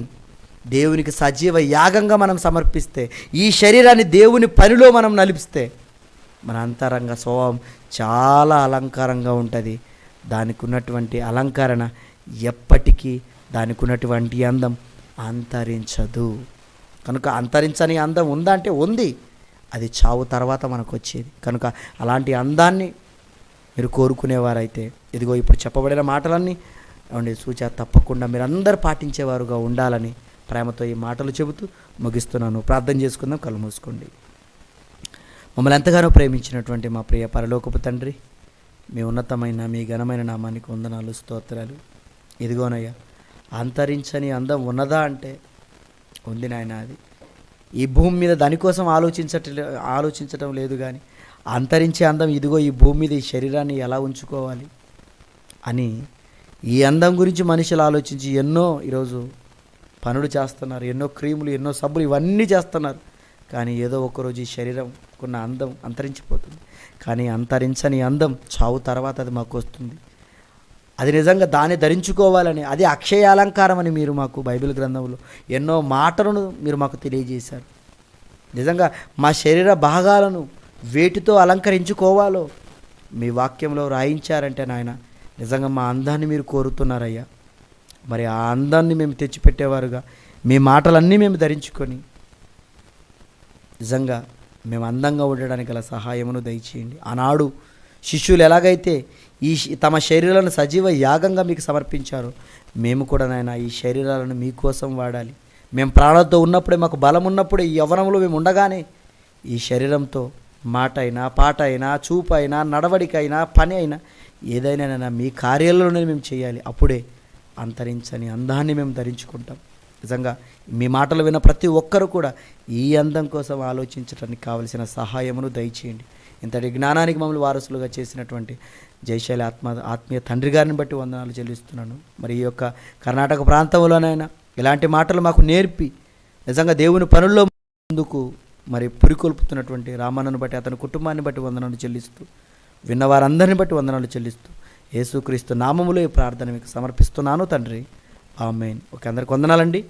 దేవునికి సజీవ యాగంగా మనం సమర్పిస్తే, ఈ శరీరాన్ని దేవుని పనిలో మనం నలిపిస్తే మన అంతరంగ స్వభావం చాలా అలంకారంగా ఉంటుంది. దానికి ఉన్నటువంటి అలంకరణ ఎప్పటికీ, దానికి ఉన్నటువంటి అందం అంతరించదు. కనుక అంతరించని అందం ఉందా అంటే ఉంది, అది చావు తర్వాత మనకు వచ్చేది. కనుక అలాంటి అందాన్ని మీరు కోరుకునేవారైతే ఇదిగో ఇప్పుడు చెప్పబడిన మాటలన్నీ ఏమండి సూచన తప్పకుండా మీరు అందరూ పాటించేవారుగా ఉండాలని ప్రేమతో ఈ మాటలు చెబుతూ ముగిస్తున్నాను. ప్రార్థన చేసుకుందాం. కళ్ళు మూసుకోండి. మమ్మల్ని ఎంతగానో ప్రేమించినటువంటి మా ప్రియ పరలోకపు తండ్రి, మీ ఉన్నతమైన మీ ఘనమైన నామానికి వందనాలు, స్తోత్రాలు. ఇదిగోనయ్యా, అంతరించని అందం ఉన్నదా అంటే ఉంది నాయన. అది ఈ భూమి మీద దానికోసం ఆలోచించటం లేదు, కానీ అంతరించే అందం ఇదిగో ఈ భూమి మీద ఈ శరీరాన్ని ఎలా ఉంచుకోవాలి అని ఈ అందం గురించి మనుషులు ఆలోచించి ఎన్నో ఈరోజు పనులు చేస్తున్నారు. ఎన్నో క్రీములు, ఎన్నో సబ్బులు, ఇవన్నీ చేస్తున్నారు. కానీ ఏదో ఒకరోజు ఈ శరీరం కొన్న అందం అంతరించిపోతుంది. కానీ అంతరించని అందం చావు తర్వాత అది మాకు వస్తుంది. అది నిజంగా దాన్ని ధరించుకోవాలని, అది అక్షయ అలంకారం అని మీరు మాకు బైబిల్ గ్రంథంలో ఎన్నో మాటలను మీరు మాకు తెలియజేశారు. నిజంగా మా శరీర భాగాలను వేటితో అలంకరించుకోవాలో మీ వాక్యంలో రాయించారంటే నాయన, నిజంగా మా అందాన్ని మీరు కోరుతున్నారయ్యా. మరి ఆ అందాన్ని మేము తెచ్చిపెట్టేవారుగా మీ మాటలన్నీ మేము ధరించుకొని నిజంగా మేము అందంగా ఉండడానికి గల సహాయమును దయచేయండి. ఆనాడు శిష్యులు ఎలాగైతే తమ శరీరాలను సజీవ యాగంగా మీకు సమర్పించారో, మేము కూడా నాయన ఈ శరీరాలను మీకోసం వాడాలి. మేము ప్రాణంతో ఉన్నప్పుడే, మాకు బలం ఉన్నప్పుడే, ఈ యవ్వనంలో మేము ఉండగానే ఈ శరీరంతో మాట అయినా, పాట అయినా, చూపు అయినా, నడవడికైనా, పని అయినా, ఏదైనా మీ కార్యాలలోనే మేము చేయాలి. అప్పుడే అంతరించని అందాన్ని మేము ధరించుకుంటాం. నిజంగా మీ మాటలు విన్న ప్రతి ఒక్కరూ కూడా ఈ అందం కోసం ఆలోచించడానికి కావలసిన సహాయమును దయచేయండి. ఇంతటి జ్ఞానానికి మమ్మల్ని వారసులుగా చేసినటువంటి జయశైలి ఆత్మీయ తండ్రి గారిని బట్టి వందనాలు చెల్లిస్తున్నాను. మరి ఈ యొక్క కర్ణాటక ప్రాంతంలోనైనా ఇలాంటి మాటలు మాకు నేర్పి నిజంగా దేవుని పనుల్లో ముందుకు మరి పురికొల్పుతున్నటువంటి రామన్నను బట్టి, అతని కుటుంబాన్ని బట్టి వందనాలు చెల్లిస్తూ, విన్నవారందరిని బట్టి వందనాలు చెల్లిస్తూ, యేసుక్రీస్తు నామములో ఈ ప్రార్థన మీకు సమర్పిస్తున్నాను తండ్రి. ఆమేన్. ఓకే, అందరికి వందనాలండి.